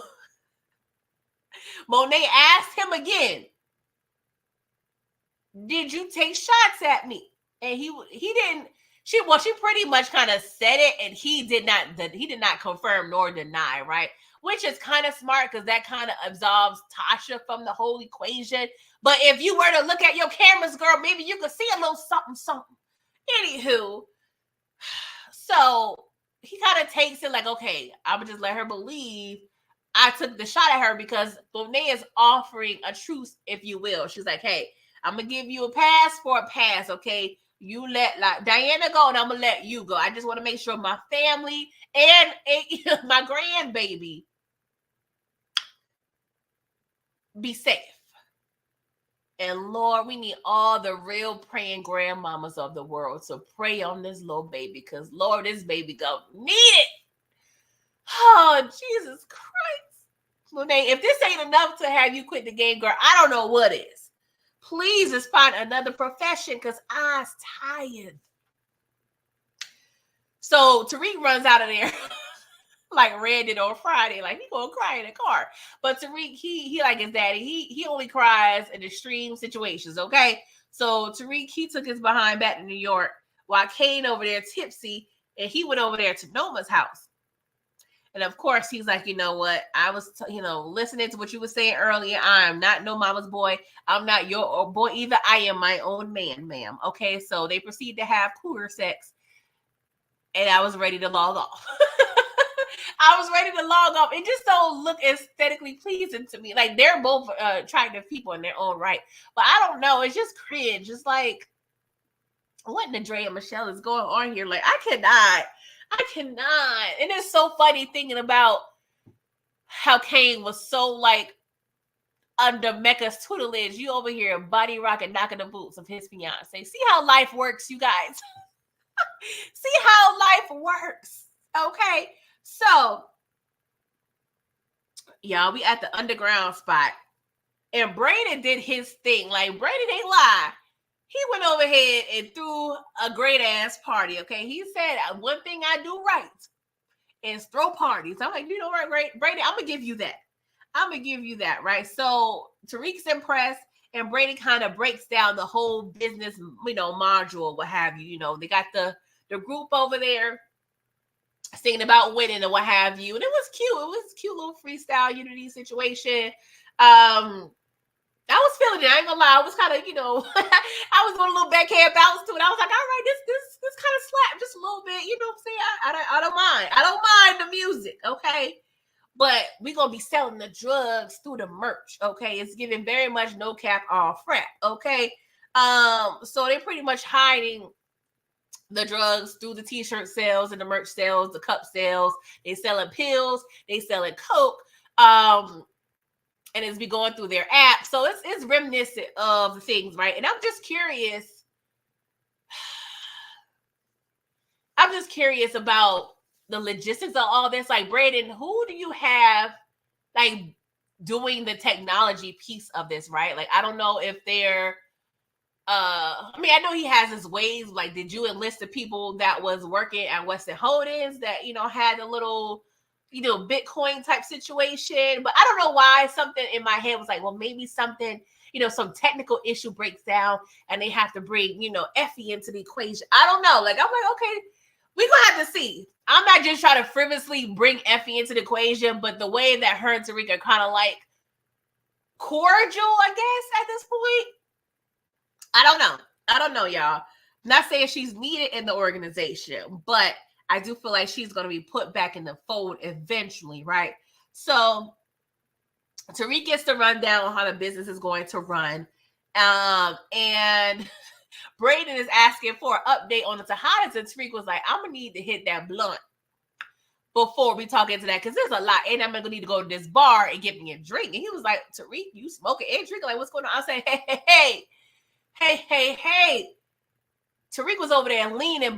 Monet asked him again, did you take shots at me? And he didn't. She pretty much kind of said it, and he did not confirm nor deny, right? Which is kind of smart because that kind of absolves Tasha from the whole equation. But if you were to look at your cameras, girl, maybe you could see a little something. Anywho, so he kind of takes it like, okay, I would just let her believe I took the shot at her because Monet is offering a truce, if you will. She's like, hey, I'm going to give you a pass for a pass, okay? You let Diana go and I'm going to let you go. I just want to make sure my family and my grandbaby be safe. And Lord, we need all the real praying grandmamas of the world to pray on this little baby because Lord, this baby gonna need it. Oh, Jesus Christ. Monet, if this ain't enough to have you quit the game, girl, I don't know what is. Please just find another profession because I'm tired. So Tariq runs out of there like Red did on Friday. Like, he gonna cry in the car. But Tariq, he like his daddy. He only cries in extreme situations, okay? So Tariq, he took his behind back to New York. while Kane over there tipsy, and he went over there to Noma's house. And of course, he's like, you know what? I was, listening to what you were saying earlier. I am not no mama's boy. I'm not your boy either. I am my own man, ma'am. Okay, so they proceed to have cougar sex, and I was ready to log off. I was ready to log off. It just don't look aesthetically pleasing to me. Like, they're both attractive people in their own right, but I don't know. It's just cringe. It's like, what in the Dre and Michelle is going on here? Like, I cannot. And it's so funny thinking about how Kane was so like under Mecca's tutelage. You over here body rocking, knocking the boots of his fiance. See how life works, you guys. See how life works. Okay. So, y'all, we at the underground spot. And Braden did his thing. Like, Braden ain't lie. He went over ahead and threw a great ass party. Okay. He said, one thing I do right is throw parties. I'm like, you know what, Braden, I'm going to give you that. Right. So Tariq's impressed, and Braden kind of breaks down the whole business, module, what have you. They got the group over there singing about winning and what have you. And it was cute. It was a cute little freestyle unity situation. I was feeling it. I ain't gonna lie. I was kind of, I was going a little backhand bounce to it. I was like, all right, this kind of slap just a little bit. You know what I'm saying? I don't mind. I don't mind the music, okay? But we're going to be selling the drugs through the merch, okay? It's giving very much no cap all frap, okay? So they're pretty much hiding the drugs through the t-shirt sales and the merch sales, the cup sales. They selling pills. They selling coke. And it's be going through their app. So it's reminiscent of the things, right? And I'm just curious about the logistics of all this. Like, Braden, who do you have, like, doing the technology piece of this, right? Like, I don't know if they're, I know he has his ways. Like, did you enlist the people that was working at Weston Holdings that, had a little, Bitcoin type situation? But I don't know why something in my head was like, well, maybe something, some technical issue breaks down and they have to bring, Effie into the equation. I don't know. Like, I'm like, okay, we're going to have to see. I'm not just trying to frivolously bring Effie into the equation, but the way that her and Tariq are kind of like cordial, I guess, at this point. I don't know, y'all. I'm not saying she's needed in the organization, but I do feel like she's going to be put back in the fold eventually, right? So Tariq gets the rundown on how the business is going to run. And Braden is asking for an update on the Tejadas, and Tariq was like, I'm going to need to hit that blunt before we talk into that, because there's a lot, and I'm going to need to go to this bar and get me a drink. And he was like, Tariq, you smoking and drinking? Like, what's going on? I say, hey. Tariq was over there leaning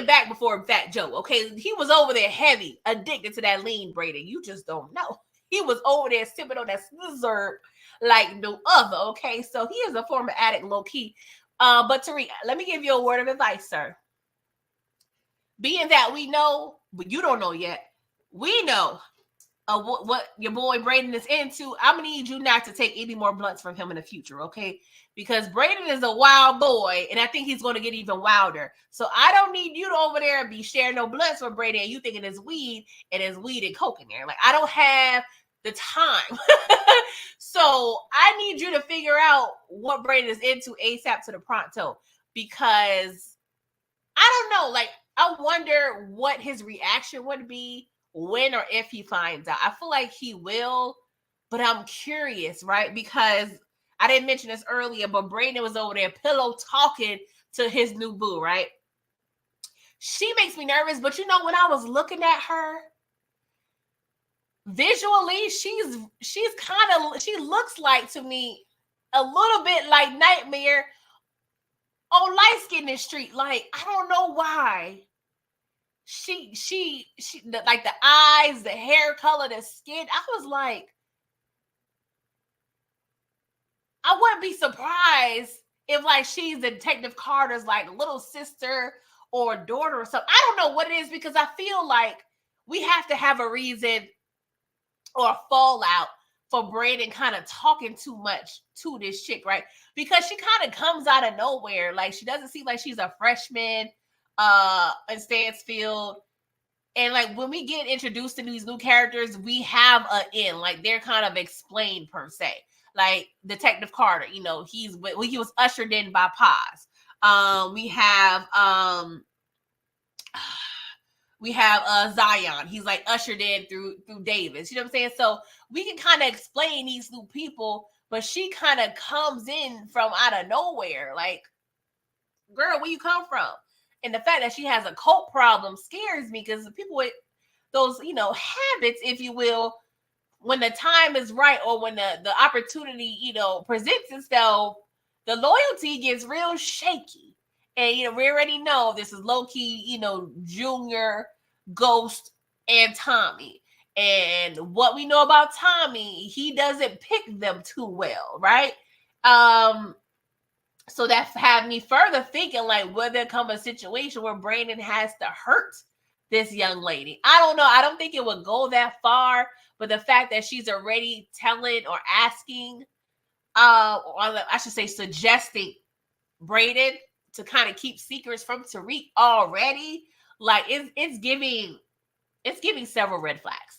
back before Fat Joe, okay? He was over there heavy, addicted to that lean, Braden. You just don't know. He was over there sipping on that scissor like no other, okay? So he is a former addict, low-key. But Tariq, let me give you a word of advice, sir. Being that we know, but you don't know yet, we know what your boy Braden is into. I'm gonna need you not to take any more blunts from him in the future, okay? Because Braden is a wild boy, and I think he's going to get even wilder. So I don't need you to over there be sharing no blunts with Braden, and you thinking it's weed and coke in there. Like, I don't have the time. So I need you to figure out what Braden is into ASAP to the pronto, because I don't know. Like, I wonder what his reaction would be when or if he finds out. I feel like he will, but I'm curious, right? Because I didn't mention this earlier, but Braden was over there pillow talking to his new boo, right? She makes me nervous, but when I was looking at her visually, she looks like, to me, a little bit like Nightmare on Light Skin in the Street. Like, I don't know why. She like the eyes, the hair color, the skin. I was like, I wouldn't be surprised if, like, she's Detective Carter's, like, little sister or daughter or something. I don't know what it is, because I feel like we have to have a reason or a fallout for Braden kind of talking too much to this chick, right? Because she kind of comes out of nowhere. Like, she doesn't seem like she's a freshman. in Stansfield. And like when we get introduced to these new characters, we have an in, like they're kind of explained per se. Like Detective Carter, you know, he was ushered in by Paz. We have Zion. He's like ushered in through Davis. You know what I'm saying? So we can kind of explain these new people, but she kind of comes in from out of nowhere. Like, girl, where you come from? And the fact that she has a cult problem scares me, because people with those, you know, habits, if you will, when the time is right or when the opportunity, you know, presents itself, the loyalty gets real shaky. And, you know, we already know this is low-key, you know, Junior, Ghost, and Tommy. And what we know about Tommy, he doesn't pick them too well, right? So that had me further thinking, like, will there come a situation where Brandon has to hurt this young lady? I don't know. I don't think it would go that far, but the fact that she's already telling or asking, or I should say suggesting Braden to kind of keep secrets from Tariq already, like it's giving several red flags.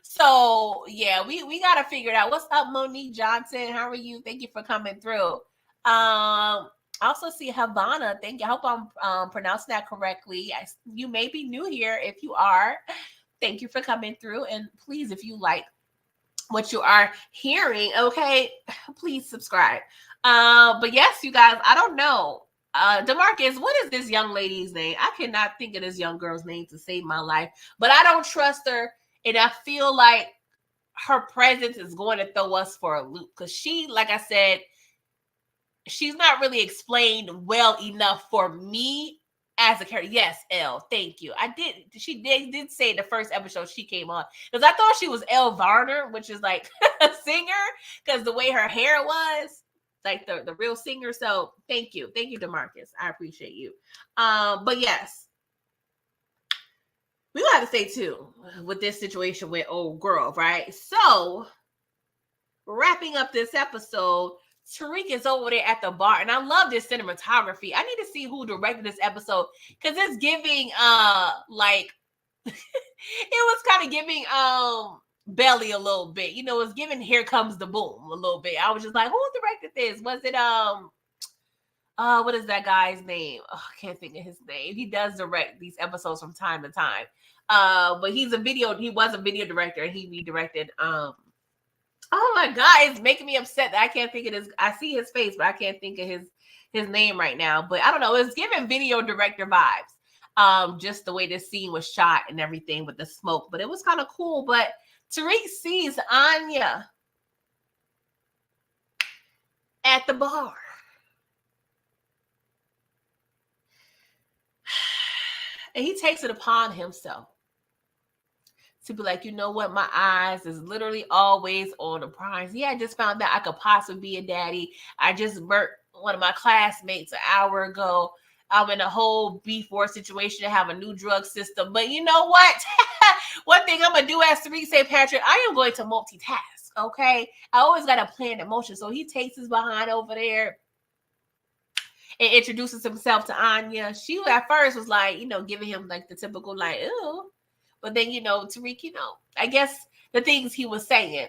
So yeah, we gotta figure it out. What's up, Monique Johnson? How are you? Thank you for coming through. I also see Havana. Thank you. I hope I'm pronouncing that correctly. You may be new here. If you are, thank you for coming through. And please, if you like what you are hearing, okay, please subscribe. But yes, you guys, I don't know. DeMarcus, what is this young lady's name? I cannot think of this young girl's name to save my life, but I don't trust her. And I feel like her presence is going to throw us for a loop, because she, like I said, she's not really explained well enough for me as a character. Yes, Elle, thank you. She did say in the first episode she came on, because I thought she was Elle Varner, which is like a singer, because the way her hair was, like the real singer. So thank you, DeMarcus. I appreciate you. But yes, we have to say too, with this situation with old girl, right? So wrapping up this episode, Tariq is over there at the bar, and I love this cinematography. I need to see who directed this episode, because it's giving like it was kind of giving Belly a little bit. You know, it's giving Here Comes the Boom a little bit. I was just like, who directed this? Was it what is that guy's name? Oh, I can't think of his name. He does direct these episodes from time to time. But he was a video director, and he redirected oh my God, it's making me upset that I can't think of his. I see his face, but I can't think of his name right now. But I don't know. It's giving video director vibes. Just the way this scene was shot and everything with the smoke. But it was kind of cool. But Tariq sees Anya at the bar. And he takes it upon himself to be like, you know what? My eyes is literally always on the prize. Yeah, I just found out I could possibly be a daddy. I just burnt one of my classmates an hour ago. I'm in a whole B4 situation to have a new drug system. But you know what? One thing I'm going to do, as Tariq St. Patrick, I am going to multitask, okay? I always got a plan in motion. So he takes his behind over there and introduces himself to Anya. She at first was like, you know, giving him like the typical like, ew. But then, you know, Tariq, you know, I guess the things he was saying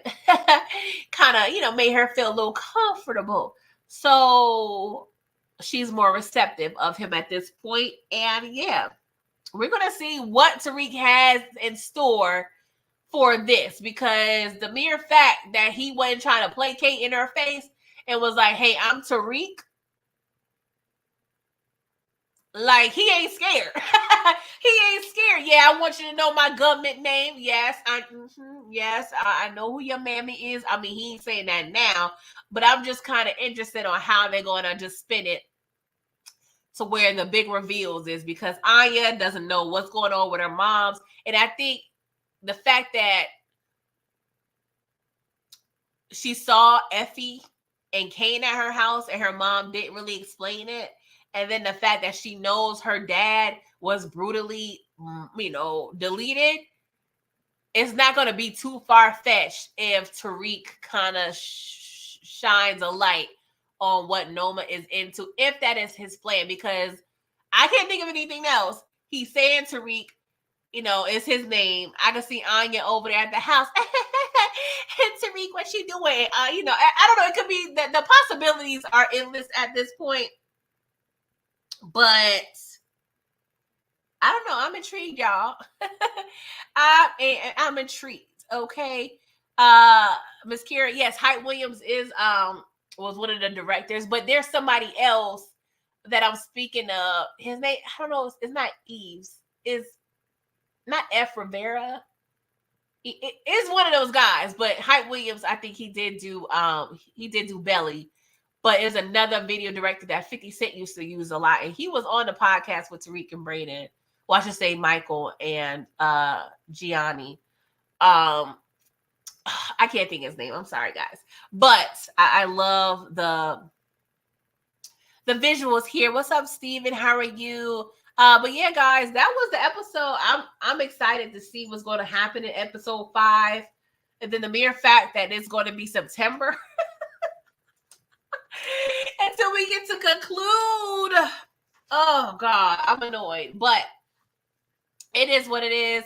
kind of, you know, made her feel a little comfortable. So she's more receptive of him at this point. And yeah, we're going to see what Tariq has in store for this, because the mere fact that he wasn't trying to placate in her face and was like, hey, I'm Tariq. Like, he ain't scared. He ain't scared. Yeah, I want you to know my government name. Yes, I know who your mammy is. I mean, he ain't saying that now, but I'm just kind of interested on how they're going to just spin it to where the big reveals is, because Anya doesn't know what's going on with her moms. And I think the fact that she saw Effie and Kane at her house and her mom didn't really explain it, and then the fact that she knows her dad was brutally, you know, deleted, it's not going to be too far-fetched if Tariq kind of shines a light on what Noma is into, if that is his plan, because I can't think of anything else. He's saying Tariq, is his name. I can see Anya over there at the house. And Tariq, what she doing? I don't know. It could be that the possibilities are endless at this point. But I don't know. I'm intrigued, y'all. I'm intrigued. Okay. Miss Kira, yes, Hype Williams was one of the directors, but there's somebody else that I'm speaking of. His name, I don't know, it's not Eves. It's not F. Rivera. It is one of those guys, but Hype Williams, I think he did do Belly, but it's another video director that 50 Cent used to use a lot, and he was on the podcast with Tariq and Braden. Well, I should say Michael and Gianni. I can't think of his name. I'm sorry, guys, but I love the visuals here. What's up, Steven? How are you? But yeah, guys, that was the episode. I'm excited to see what's going to happen in episode 5, and then the mere fact that it's going to be September until we get to conclude. Oh God, I'm annoyed, but it is what it is.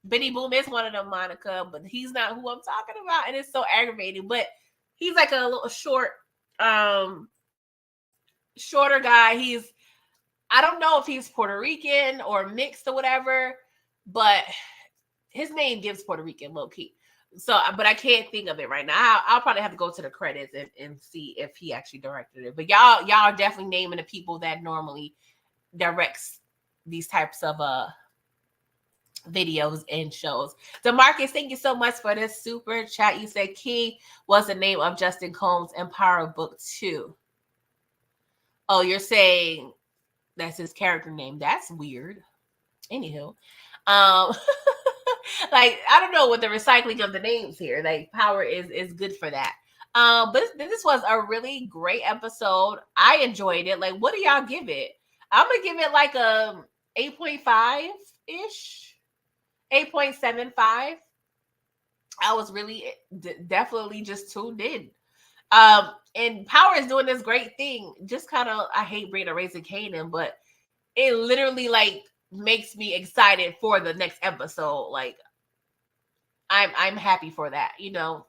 Benny Boom is one of them, Monica, but he's not who I'm talking about, and it's so aggravating. But he's like a little shorter guy. I don't know if he's Puerto Rican or mixed or whatever, but his name gives Puerto Rican low key. So, but I can't think of it right now. I'll probably have to go to the credits and see if he actually directed it. But y'all are definitely naming the people that normally directs these types of videos and shows. DeMarcus, thank you so much for this super chat. You said King was the name of Justin Combs' Empower Book 2. Oh, you're saying that's his character name. That's weird. Anywho, like, I don't know what the recycling of the names here. Like, Power is good for that. But this was a really great episode. I enjoyed it. Like, what do y'all give it? I'm gonna give it like a 8.5-ish, 8.75. I was really definitely just tuned in. And Power is doing this great thing. Just kind of, I hate bringing a Raising Kanan, but it literally like makes me excited for the next episode. Like, I'm happy for that.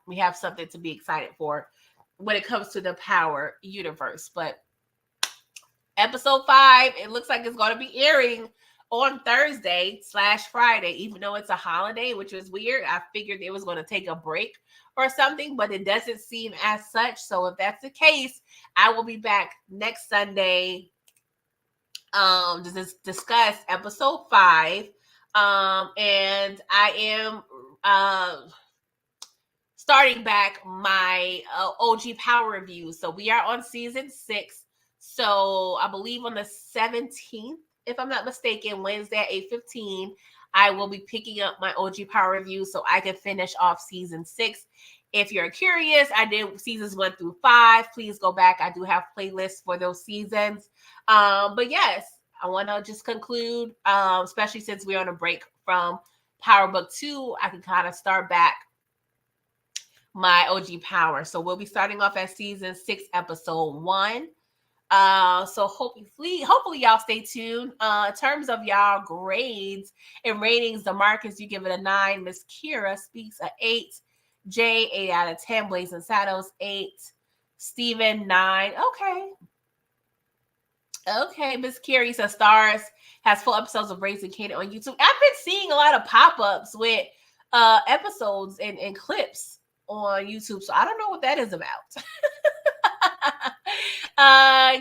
We have something to be excited for when it comes to the Power universe. But episode 5, it looks like it's going to be airing on Thursday/Friday, even though it's a holiday, which is weird. I figured it was going to take a break or something, but it doesn't seem as such. So if that's the case, I will be back next Sunday to discuss episode 5. And I am starting back my OG Power review. So we are on season 6. So I believe on the 17th, if I'm not mistaken, Wednesday at 8:15, I will be picking up my OG Power review so I can finish off season 6. If you're curious, I did seasons 1 through 5. Please go back. I do have playlists for those seasons. But yes, I want to just conclude, especially since we're on a break from Power Book 2, I can kind of start back my OG Power. So we'll be starting off at season 6, episode 1. So hopefully y'all stay tuned. In terms of y'all grades and ratings, DeMarcus, you give it a 9. Miss Kira speaks a 8. Jay, 8 out of 10. Blazing Shadows, 8. Steven, 9. Okay, Miss Kira says Stars has full episodes of Raising Kanan on YouTube. I've been seeing a lot of pop-ups with episodes and clips on YouTube, so I don't know what that is about.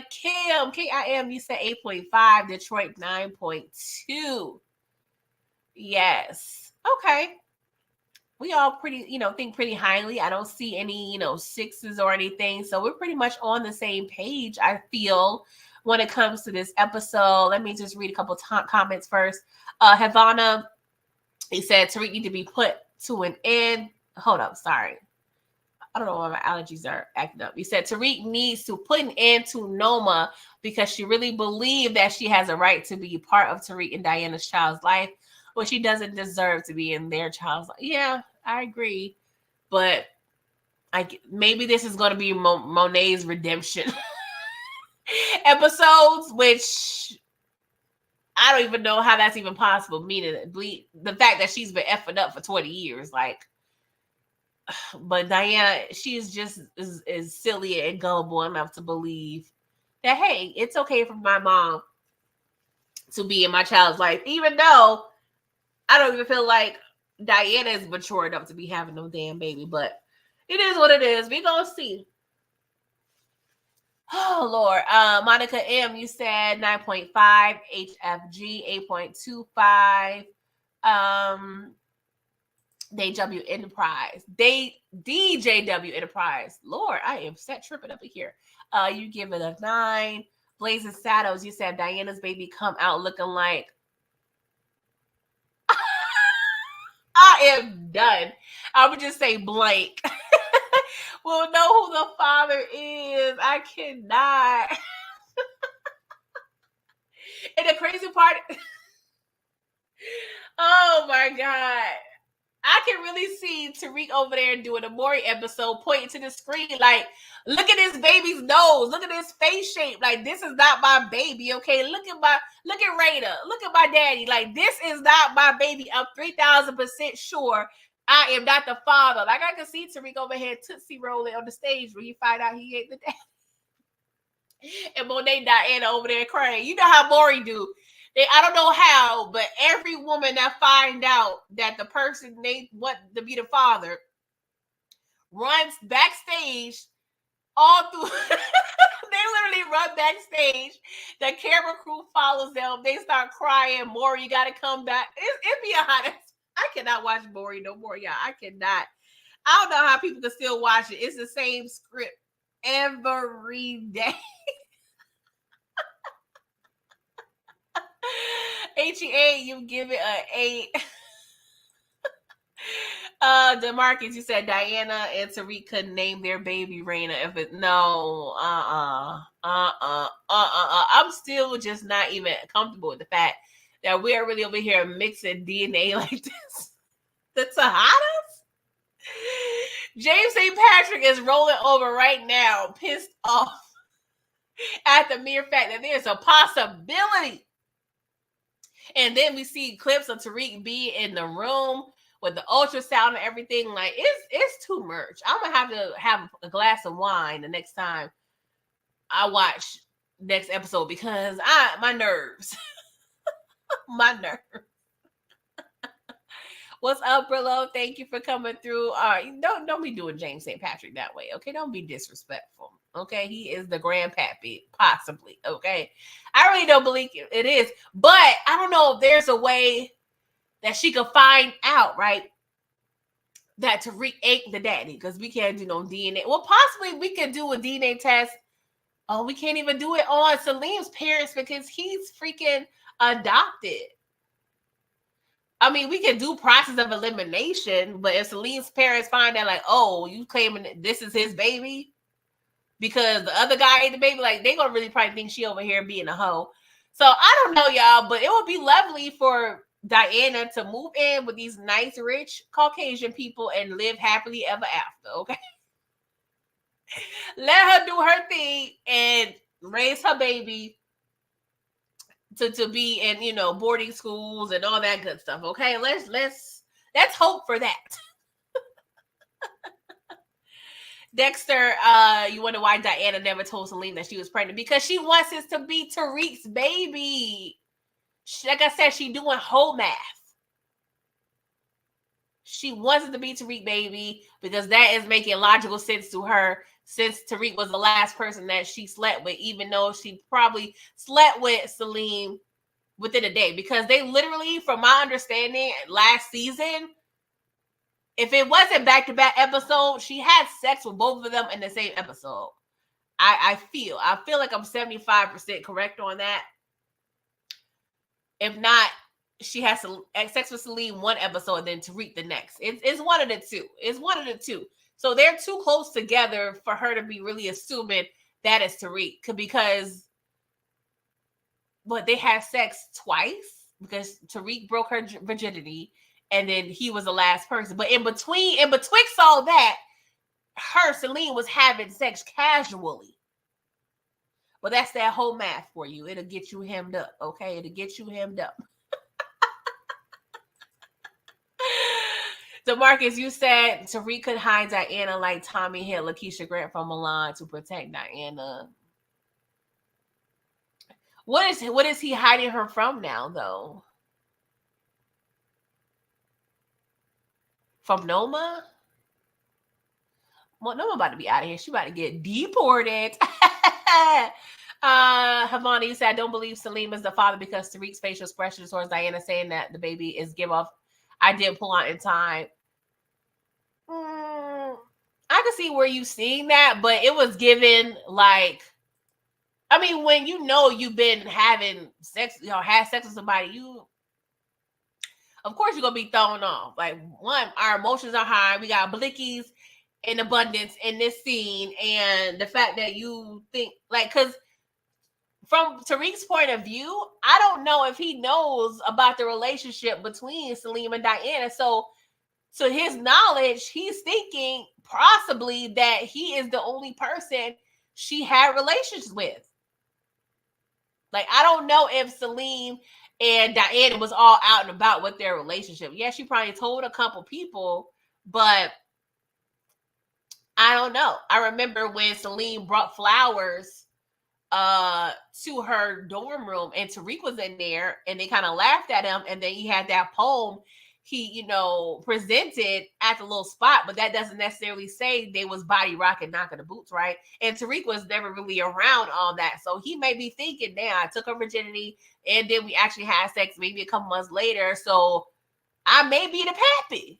Kim, Kim, you said 8.5. Detroit, 9.2. Yes. Okay. We all pretty, think pretty highly. I don't see any, 6s or anything. So we're pretty much on the same page, I feel, when it comes to this episode. Let me just read a couple comments first. Havana, he said, Tariq need to be put to an end. Hold up, sorry. I don't know why my allergies are acting up. He said Tariq needs to put an end to Noma because she really believed that she has a right to be part of Tariq and Diana's child's life, but she doesn't deserve to be in their child's life. Yeah, I agree. But maybe this is going to be Monet's redemption episodes, which I don't even know how that's even possible. Meaning the fact that she's been effing up for 20 years, like. But Diana, she's just is silly and gullible enough to believe that, hey, it's okay for my mom to be in my child's life, even though I don't even feel like Diana is mature enough to be having no damn baby. But it is what it is. We gonna see. Oh Lord, Monica M, you said 9.5, HFG 8.25. DJW Enterprise. DJW Enterprise. Lord, I am set tripping up here. You give it a 9. Blazing Shadows, you said Diana's baby come out looking like I am done. I would just say blank. We'll know who the father is. I cannot. And the crazy part, oh my God. I can really see Tariq over there doing a Maury episode, pointing to the screen like, look at this baby's nose, look at his face shape. Like, this is not my baby, okay? Look at Raina, look at my daddy. Like, this is not my baby. I'm 3,000% sure I am not the father. Like, I can see Tariq over here tootsie rolling on the stage when you find out he ain't the dad. And Monet Diana over there crying. You know how Maury do. I don't know how, but every woman that find out that the person they want to be the father runs backstage all through. They literally run backstage. The camera crew follows them. They start crying. Maury, you gotta come back. It be a hot. I cannot watch Maury no more, y'all. I cannot. I don't know how people can still watch it. It's the same script every day. HEA, you give it an 8. DeMarcus, you said Diana and Tariq couldn't name their baby Raina if it no. I'm still just not even comfortable with the fact that we're really over here mixing DNA like this. The Tejadas? James St. Patrick is rolling over right now, pissed off at the mere fact that there's a possibility. And then we see clips of Tariq be in the room with the ultrasound and everything. Like, it's too much. I'm gonna have to have a glass of wine the next time I watch next episode because my nerves. My nerves. What's up, Brillo? Thank you for coming through. Don't be doing James St. Patrick that way, okay? Don't be disrespectful. Okay, he is the grandpappy, possibly. Okay, I really don't believe it is, but I don't know if there's a way that she could find out, right? That Tariq ain't the daddy, because we can't do no DNA. Well, possibly we could do a DNA test. Oh, we can't even do it on Salim's parents because he's freaking adopted. I mean, we can do process of elimination, but if Salim's parents find out, like, oh, you claiming this is his baby because the other guy ate the baby, like, they gonna really probably think she over here being a hoe. So I don't know, y'all, but it would be lovely for Diana to move in with these nice, rich Caucasian people and live happily ever after, okay? Let her do her thing and raise her baby to be in, you know, boarding schools and all that good stuff, okay? Let's hope for that. Dexter, you wonder why Diana never told Salim that she was pregnant? Because she wants this to be Tariq's baby. Like I said, she doing whole math. She wants it to be Tariq baby because that is making logical sense to her, since Tariq was the last person that she slept with, even though she probably slept with Salim within a day. Because they literally, from my understanding, last season, if it wasn't back-to-back episodes, she had sex with both of them in the same episode. I feel like I'm 75% correct on that. If not, she has sex with Salim one episode and then Tariq the next. It's one of the two. It's one of the two. So they're too close together for her to be really assuming that is Tariq, because they had sex twice because Tariq broke her virginity and then he was the last person. But in betwixt all that, Salim, was having sex casually. But that's that whole math for you. It'll get you hemmed up, okay? It'll get you hemmed up. DeMarcus, you said Tariq could hide Diana like Tommy hid Lakeisha Grant from Milan to protect Diana. What is he hiding her from now, though? From Noma? Well, Noma about to be out of here. She about to get deported. Havani, you said, I don't believe Salim is the father because Tariq's facial expression towards Diana saying that the baby is give off. I did pull out in time. I can see where you seeing that, but it was given like, I mean, when you know you've been having sex, had sex with somebody, of course you're gonna be thrown off. Like, one, our emotions are high. We got blickies in abundance in this scene, and the fact that you think like, because from Tariq's point of view, I don't know if he knows about the relationship between Salim and Diana. So to his knowledge, he's thinking possibly that he is the only person she had relations with. Like, I don't know if Salim and Diana was all out and about with their relationship. Yeah, she probably told a couple people, but I don't know. I remember when Salim brought flowers to her dorm room and Tariq was in there and they kind of laughed at him, and then he had that poem he presented at the little spot, but that doesn't necessarily say they was body rocking, knocking the boots, right? And Tariq was never really around all that, so he may be thinking, damn, I took her virginity and then we actually had sex maybe a couple months later, so I may be the pappy.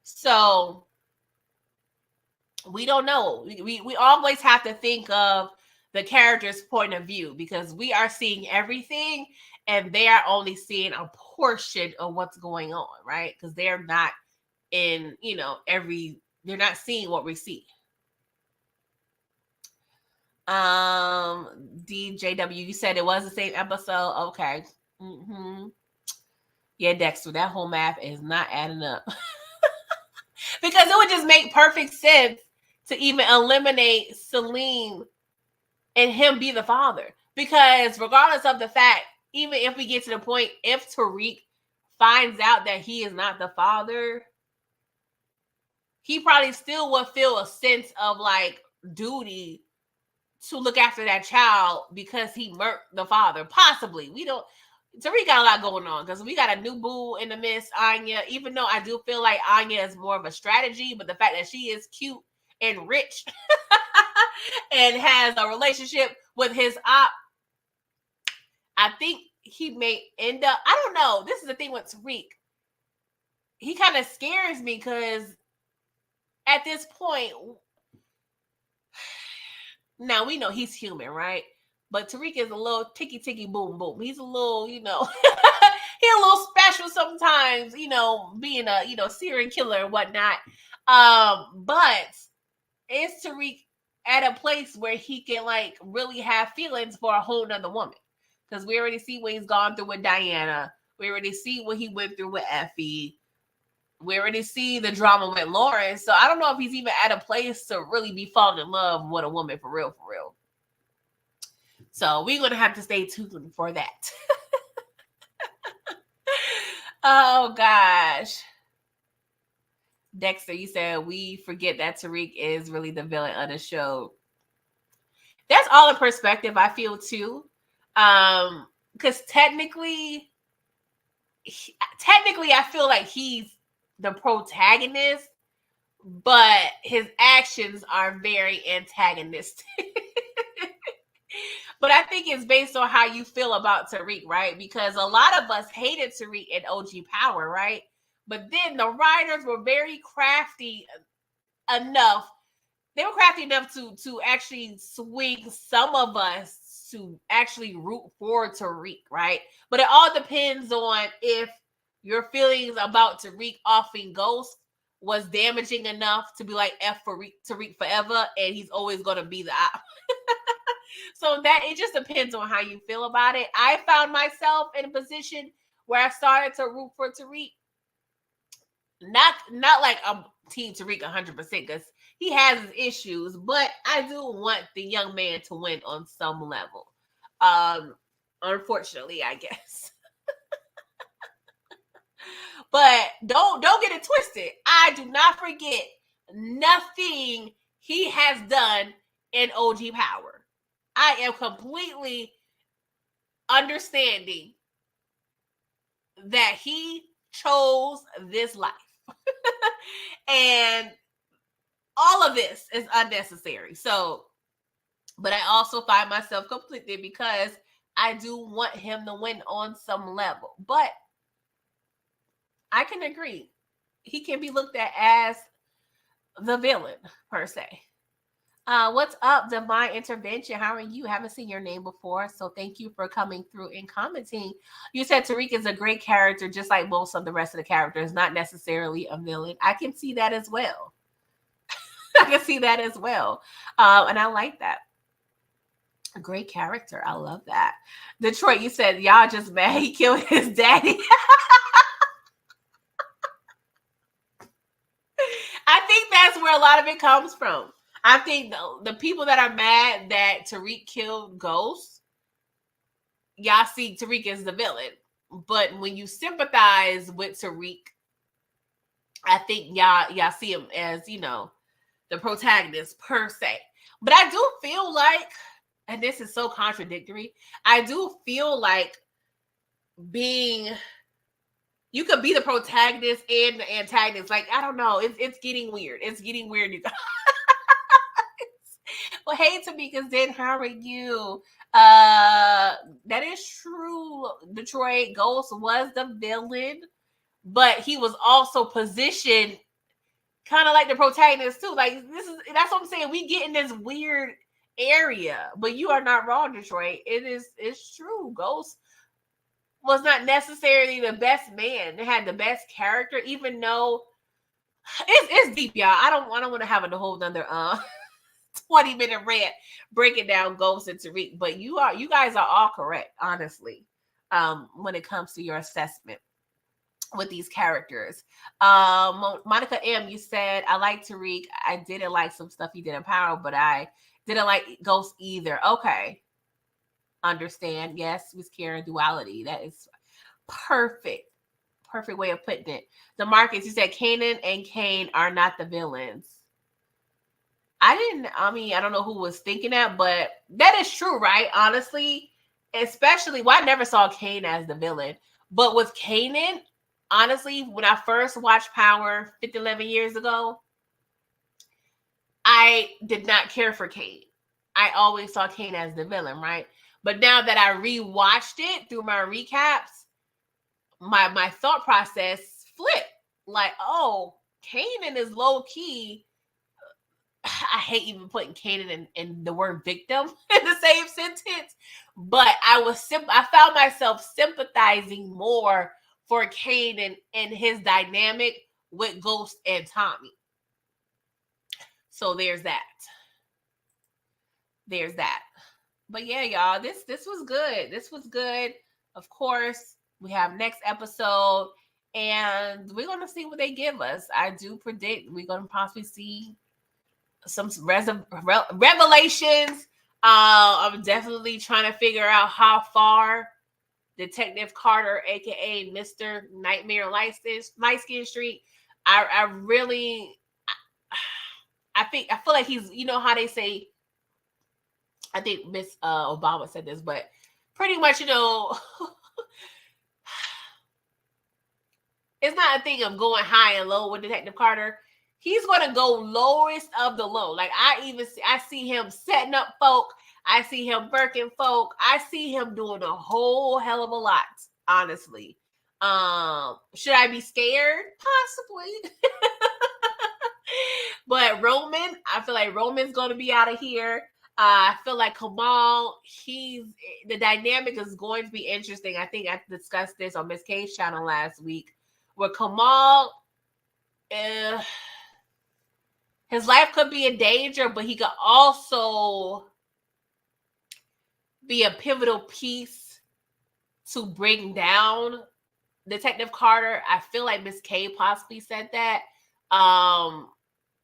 So we don't know. We always have to think of the character's point of view, because we are seeing everything and they are only seeing a portion of what's going on, right? Because they're not in, they're not seeing what we see. DJW, you said it was the same episode. Okay. Yeah, Dexter, that whole math is not adding up. Because it would just make perfect sense to even eliminate Salim and him be the father. Because regardless of the fact, even if we get to the point, if Tariq finds out that he is not the father, he probably still would feel a sense of like duty to look after that child because he murked the father. Possibly. Tariq got a lot going on because we got a new boo in the midst, Anya. Even though I do feel like Anya is more of a strategy, but the fact that she is cute and rich and has a relationship with his op, I think he may end up, I don't know. This is the thing with Tariq. He kind of scares me because at this point, now we know he's human, right? But Tariq is a little ticky boom boom. He's a little, he's a little special sometimes, being a serial killer and whatnot. But is Tariq at a place where he can like really have feelings for a whole nother woman? Because we already see what he's gone through with Diana. We already see what he went through with Effie. We already see the drama with Lauren. So I don't know if he's even at a place to really be falling in love with a woman for real. So we're going to have to stay tuned for that. Oh, gosh. Dexter, you said we forget that Tariq is really the villain of the show. That's all in perspective, I feel, too. Because technically, I feel like he's the protagonist, but his actions are very antagonistic. But I think it's based on how you feel about Tariq, right? Because a lot of us hated Tariq in OG Power, right? But then the writers were very crafty enough. They were crafty enough to actually swing some of us to actually root for Tariq, right? But it all depends on if your feelings about Tariq offing Ghost was damaging enough to be like F for Tariq forever, and he's always going to be the op. So that it just depends on how you feel about it. I found myself in a position where I started to root for Tariq, Not like I'm Team Tariq 100% because he has his issues, but I do want the young man to win on some level. Unfortunately, I guess. But don't get it twisted. I do not forget nothing he has done in OG Power. I am completely understanding that he chose this life. And all of this is unnecessary. So, but I also find myself conflicted because I do want him to win on some level. But I can agree. He can be looked at as the villain, per se. What's up, Divine Intervention? How are you? Haven't seen your name before, so thank you for coming through and commenting. You said Tariq is a great character, just like most of the rest of the characters, not necessarily a villain. I can see that as well. I can see that as well. And I like that. A great character. I love that. Detroit, you said y'all just mad he killed his daddy. I think that's where a lot of it comes from. I think the people that are mad that Tariq killed Ghost, y'all see Tariq as the villain. But when you sympathize with Tariq, I think y'all see him as, the protagonist per se. But I do feel like, and this is so contradictory, I do feel like you could be the protagonist and the antagonist. Like, I don't know. It's getting weird. It's getting weird, you guys. Well, hey, Tamika Zen, how are you? That is true. Detroit Ghost was the villain, but he was also positioned kind of like the protagonist too. Like, that's what I'm saying. We get in this weird area, but you are not wrong, Detroit. It's true. Ghost was not necessarily the best man. It had the best character, even though it's deep, y'all. I don't want to have a whole nother 20-minute rant breaking down Ghost and Tariq, but you guys are all correct, honestly, when it comes to your assessment with these characters. Monica M, you said, I like Tariq. I didn't like some stuff he did in Power, but I didn't like Ghost either. Okay. Understand. Yes, Miss Karen, duality. That is perfect way of putting it. The Marcus, you said Kanan and Kane are not the villains. I don't know who was thinking that, but that is true, right? Honestly, especially, I never saw Kane as the villain, but with Kanan, honestly, when I first watched Power 11 years ago, I did not care for Kane. I always saw Kane as the villain, right? But now that I rewatched it through my recaps, my thought process flipped. Like, oh, Kanan is low key. I hate even putting Kanan and the word victim in the same sentence, but I found myself sympathizing more for Kanan and his dynamic with Ghost and Tommy. So there's that. But yeah, y'all, this was good. This was good. Of course, we have next episode, and we're gonna see what they give us. I do predict we're gonna possibly see some revelations. I'm definitely trying to figure out how far Detective Carter, aka Mr. Nightmare Light Skin Street. I feel like he's, how they say, I think Miss Obama said this, but pretty much, it's not a thing of going high and low with Detective Carter. He's going to go lowest of the low. Like, I see him setting up folk. I see him working folk. I see him doing a whole hell of a lot, honestly. Should I be scared? Possibly. But Roman, I feel like Roman's going to be out of here. I feel like Kamal, the dynamic is going to be interesting. I think I discussed this on Miss K's channel last week, where Kamal, his life could be in danger, but he could also be a pivotal piece to bring down Detective Carter. I feel like Miss K possibly said that.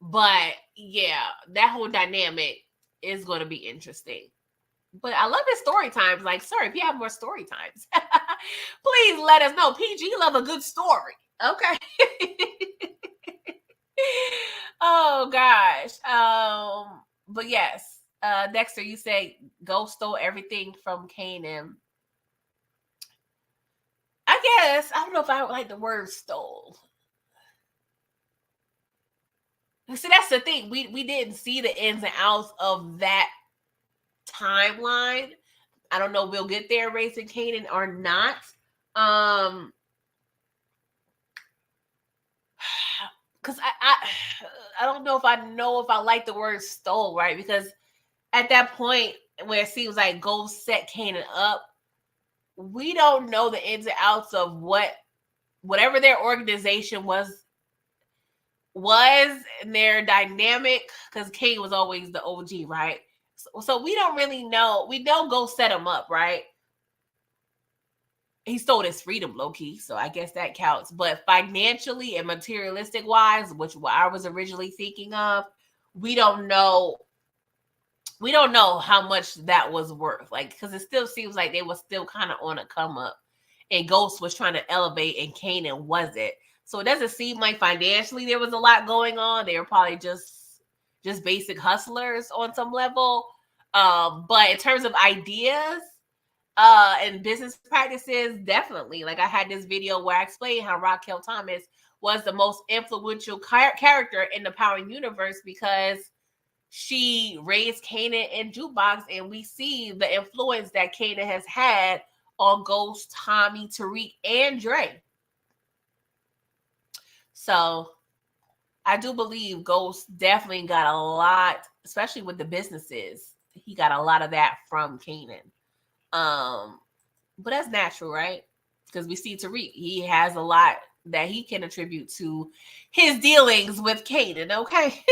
But yeah, that whole dynamic is going to be interesting. But I love his story times. Like, sir, if you have more story times, please let us know. PG love a good story. Okay. Oh gosh. But yes. Dexter, you say Ghost stole everything from Kanan. I guess. I don't know if I like the word stole. See, that's the thing. We didn't see the ins and outs of that timeline. I don't know if we'll get there, Raising Kanan or not. Because I don't know if I like the word stole, right? Because at that point where it seems like Ghost set Kanan up, we don't know the ins and outs of whatever their organization was and their dynamic, because Kanan was always the OG, right? So we don't really know. We know Ghost set him up, right? He stole his freedom, low-key, so I guess that counts. But financially and materialistic wise, which what I was originally thinking of, we don't know how much that was worth. Like, because it still seems like they were still kind of on a come up, and Ghost was trying to elevate and Kanan wasn't. So it doesn't seem like financially there was a lot going on. They were probably just basic hustlers on some level. But in terms of ideas and business practices, definitely. Like, I had this video where I explained how Raquel Thomas was the most influential character in the Power universe because she raised Kanan in Jukebox, and we see the influence that Kanan has had on Ghost, Tommy, Tariq, and Dre. So I do believe Ghost definitely got a lot, especially with the businesses. He got a lot of that from Kanan. But that's natural, right? Because we see Tariq, he has a lot that he can attribute to his dealings with Kanan, okay?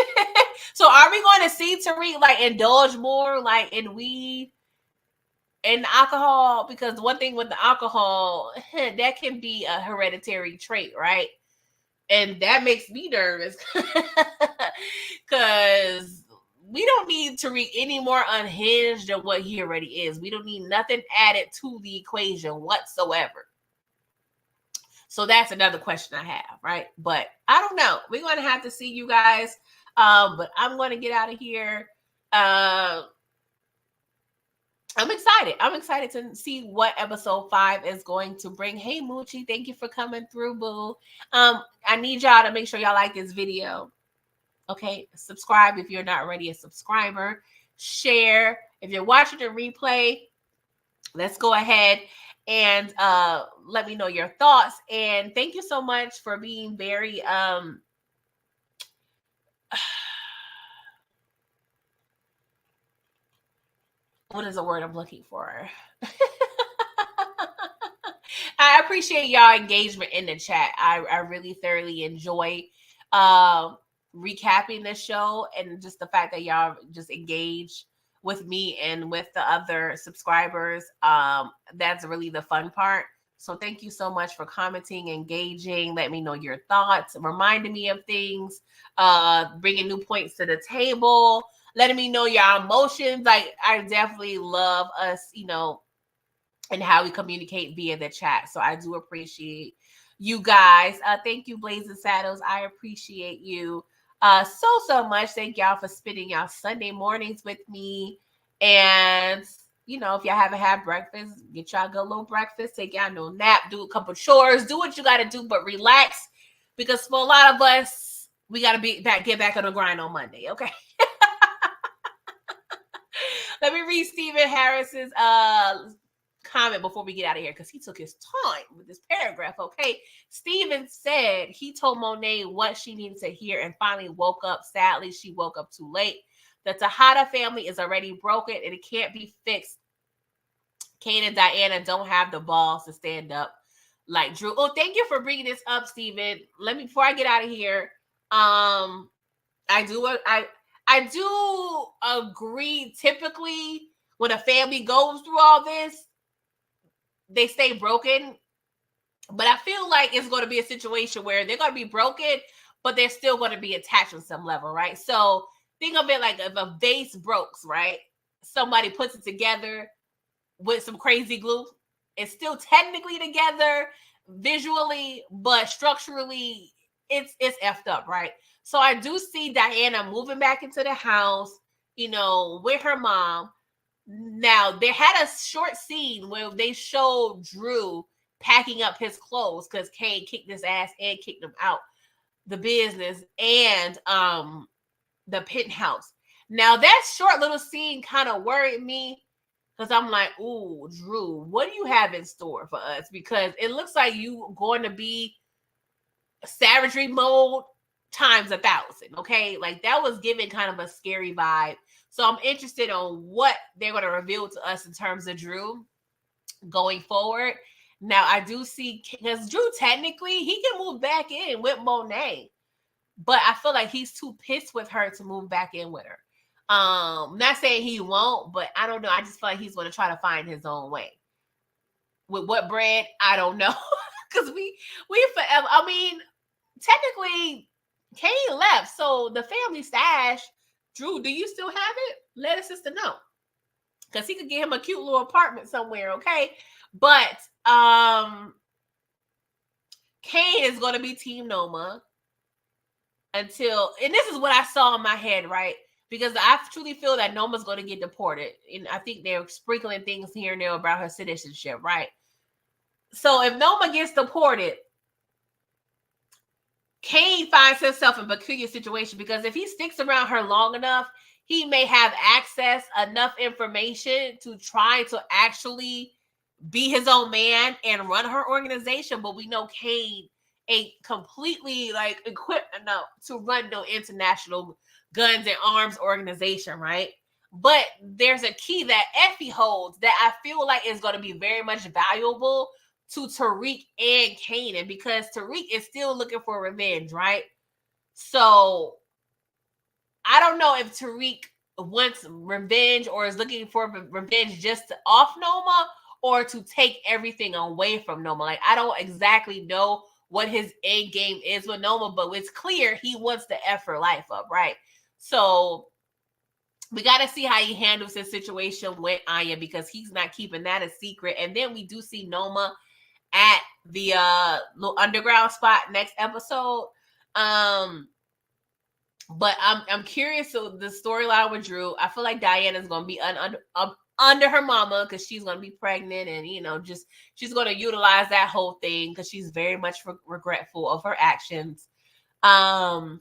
So are we going to see Tariq like indulge more like in weed and alcohol? Because one thing with the alcohol, that can be a hereditary trait, right? And that makes me nervous because we don't need Tariq any more unhinged than what he already is. We don't need nothing added to the equation whatsoever. So that's another question I have, right? But I don't know. We're going to have to see, you guys. But I'm going to get out of here. I'm excited. I'm excited to see what episode 5 is going to bring. Hey, Moochie, thank you for coming through, boo. I need y'all to make sure y'all like this video. Okay, subscribe if you're not already a subscriber. Share. If you're watching the replay, let's go ahead and let me know your thoughts. And thank you so much for being very what is the word I'm looking for? I appreciate y'all engagement in the chat. I really thoroughly enjoy recapping the show, and just the fact that y'all just engage with me and with the other subscribers. That's really the fun part. So thank you so much for commenting, engaging, let me know your thoughts, reminding me of things, bringing new points to the table, letting me know your emotions. Like, I definitely love us, and how we communicate via the chat. So I do appreciate you guys. Thank you, Blazing Saddles. I appreciate you so much. Thank y'all for spending y'all Sunday mornings with me. And, if y'all haven't had breakfast, get y'all a good little breakfast, take y'all no nap, do a couple chores, do what you got to do, but relax. Because for a lot of us, we got to get back on the grind on Monday, okay? Let me read Stephen Harris's comment before we get out of here, because he took his time with this paragraph. Okay, Steven said he told Monet what she needed to hear and finally woke up. Sadly, she woke up too late. The Tejada family is already broken and it can't be fixed. Kanan and Diana don't have the balls to stand up like Dru. Oh, thank you for bringing this up, Steven. Before I get out of here, I do agree. Typically, when a family goes through all this, they stay broken But I feel like it's going to be a situation where they're going to be broken, but they're still going to be attached on some level, right? So think of it like if a vase breaks, right? Somebody puts it together with some crazy glue. It's still technically together visually, but structurally, it's effed up, right? So I do see Diana moving back into the house, with her mom. Now they had a short scene where they showed Dru packing up his clothes because Kane kicked his ass and kicked him out the business and the penthouse. Now that short little scene kind of worried me because I'm like, ooh, Dru, what do you have in store for us? Because it looks like you going to be savagery mode times 1,000. Okay, like that was giving kind of a scary vibe. So I'm interested on what they're going to reveal to us in terms of Dru going forward. Now I do see because Dru technically he can move back in with Monet, but I feel like he's too pissed with her to move back in with her. Not saying he won't, but I don't know. I just feel like he's going to try to find his own way. With what bread, I don't know, because we forever. I mean, technically, Kane left, so the family stash. Dru, do you still have it? Let a sister know, because he could get him a cute little apartment somewhere. Okay, but Kane is going to be Team Noma until, and this is what I saw in my head, right? Because I truly feel that Noma's going to get deported, and I think they're sprinkling things here and there about her citizenship, right? So if Noma gets deported, Kane finds himself in a peculiar situation because if he sticks around her long enough, he may have access enough information to try to actually be his own man and run her organization. But we know Kane ain't completely like equipped enough to run no international guns and arms organization, right? But there's a key that Effie holds that I feel like is going to be very much valuable to Tariq and Kanan, because Tariq is still looking for revenge, right? So I don't know if Tariq wants revenge or is looking for revenge just to off Noma or to take everything away from Noma. Like, I don't exactly know what his end game is with Noma, but it's clear he wants to F her life up, right? So we got to see how he handles his situation with Anya, because he's not keeping that a secret. And then we do see Noma at the little underground spot next episode. But I'm curious. So the storyline with Dru, I feel like Diana's gonna be under her mama because she's gonna be pregnant, and just she's gonna utilize that whole thing because she's very much regretful of her actions. But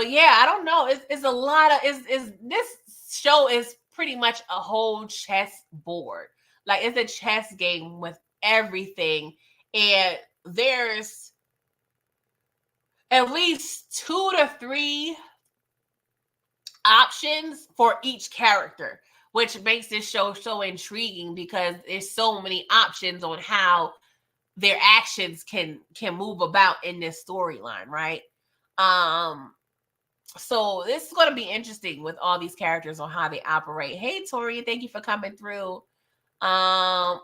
yeah, I don't know. It's a lot of is this show is pretty much a whole chess board. Like, it's a chess game with everything, and there's at least 2 to 3 options for each character, which makes this show so intriguing because there's so many options on how their actions can move about in this storyline, right? So this is going to be interesting with all these characters on how they operate. Hey, Tori, thank you for coming through. I'm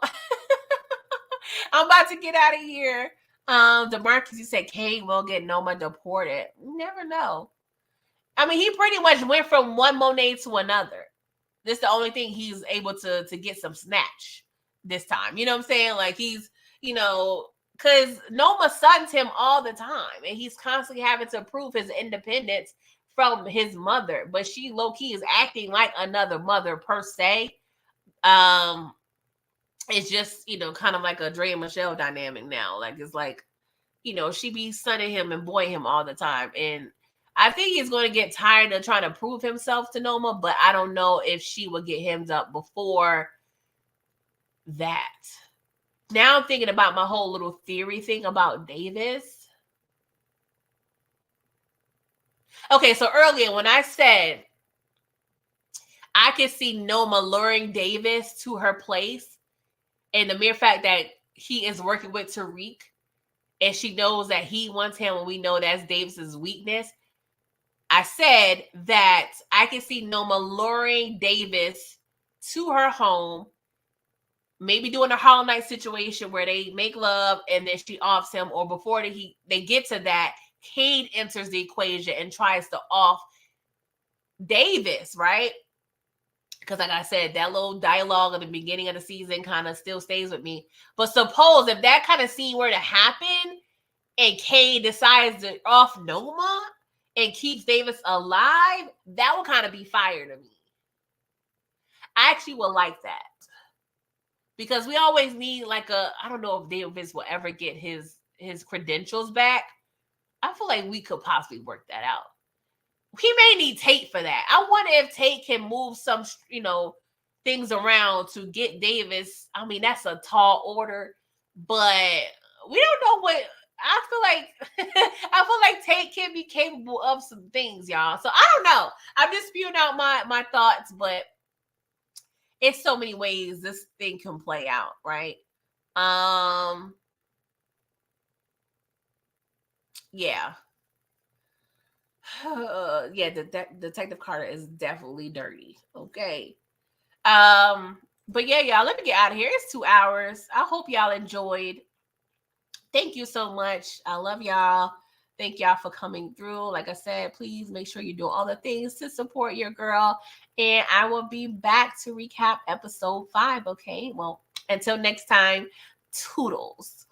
about to get out of here. DeMarcus, you said Kane will get Noma deported. You never know. I mean, he pretty much went from one Monet to another. This is the only thing he's able to get some snatch this time. You know what I'm saying? Like, he's, because Noma suns him all the time, and he's constantly having to prove his independence from his mother. But she low-key is acting like another mother per se. It's just, kind of like a Dre and Michelle dynamic now. Like, it's like, she be sunning him and boying him all the time. And I think he's going to get tired of trying to prove himself to Noma, but I don't know if she will get hemmed up before that. Now I'm thinking about my whole little theory thing about Davis. Okay, so earlier when I said I could see Noma luring Davis to her place, and the mere fact that he is working with Tariq, and she knows that he wants him, and we know that's Davis's weakness. I said that I can see Noma luring Davis to her home, maybe doing a Harlem Night situation where they make love and then she offs him, or before they get to that, Cade enters the equation and tries to off Davis, right? Because like I said, that little dialogue at the beginning of the season kind of still stays with me. But suppose if that kind of scene were to happen and Cade decides to off Noma and keeps Davis alive, that would kind of be fire to me. I actually would like that. Because we always need like I don't know if Davis will ever get his credentials back. I feel like we could possibly work that out. He may need Tate for that. I wonder if Tate can move some, things around to get Davis. I mean, that's a tall order, but we don't know what. I feel like Tate can be capable of some things, y'all. So I don't know. I'm just spewing out my thoughts, but it's so many ways this thing can play out, right? Yeah. Yeah, Detective Carter is definitely dirty. Okay. But yeah, y'all, let me get out of here. It's 2 hours. I hope y'all enjoyed. Thank you so much. I love y'all. Thank y'all for coming through. Like I said, please make sure you do all the things to support your girl. And I will be back to recap episode 5. Okay. Well, until next time, toodles.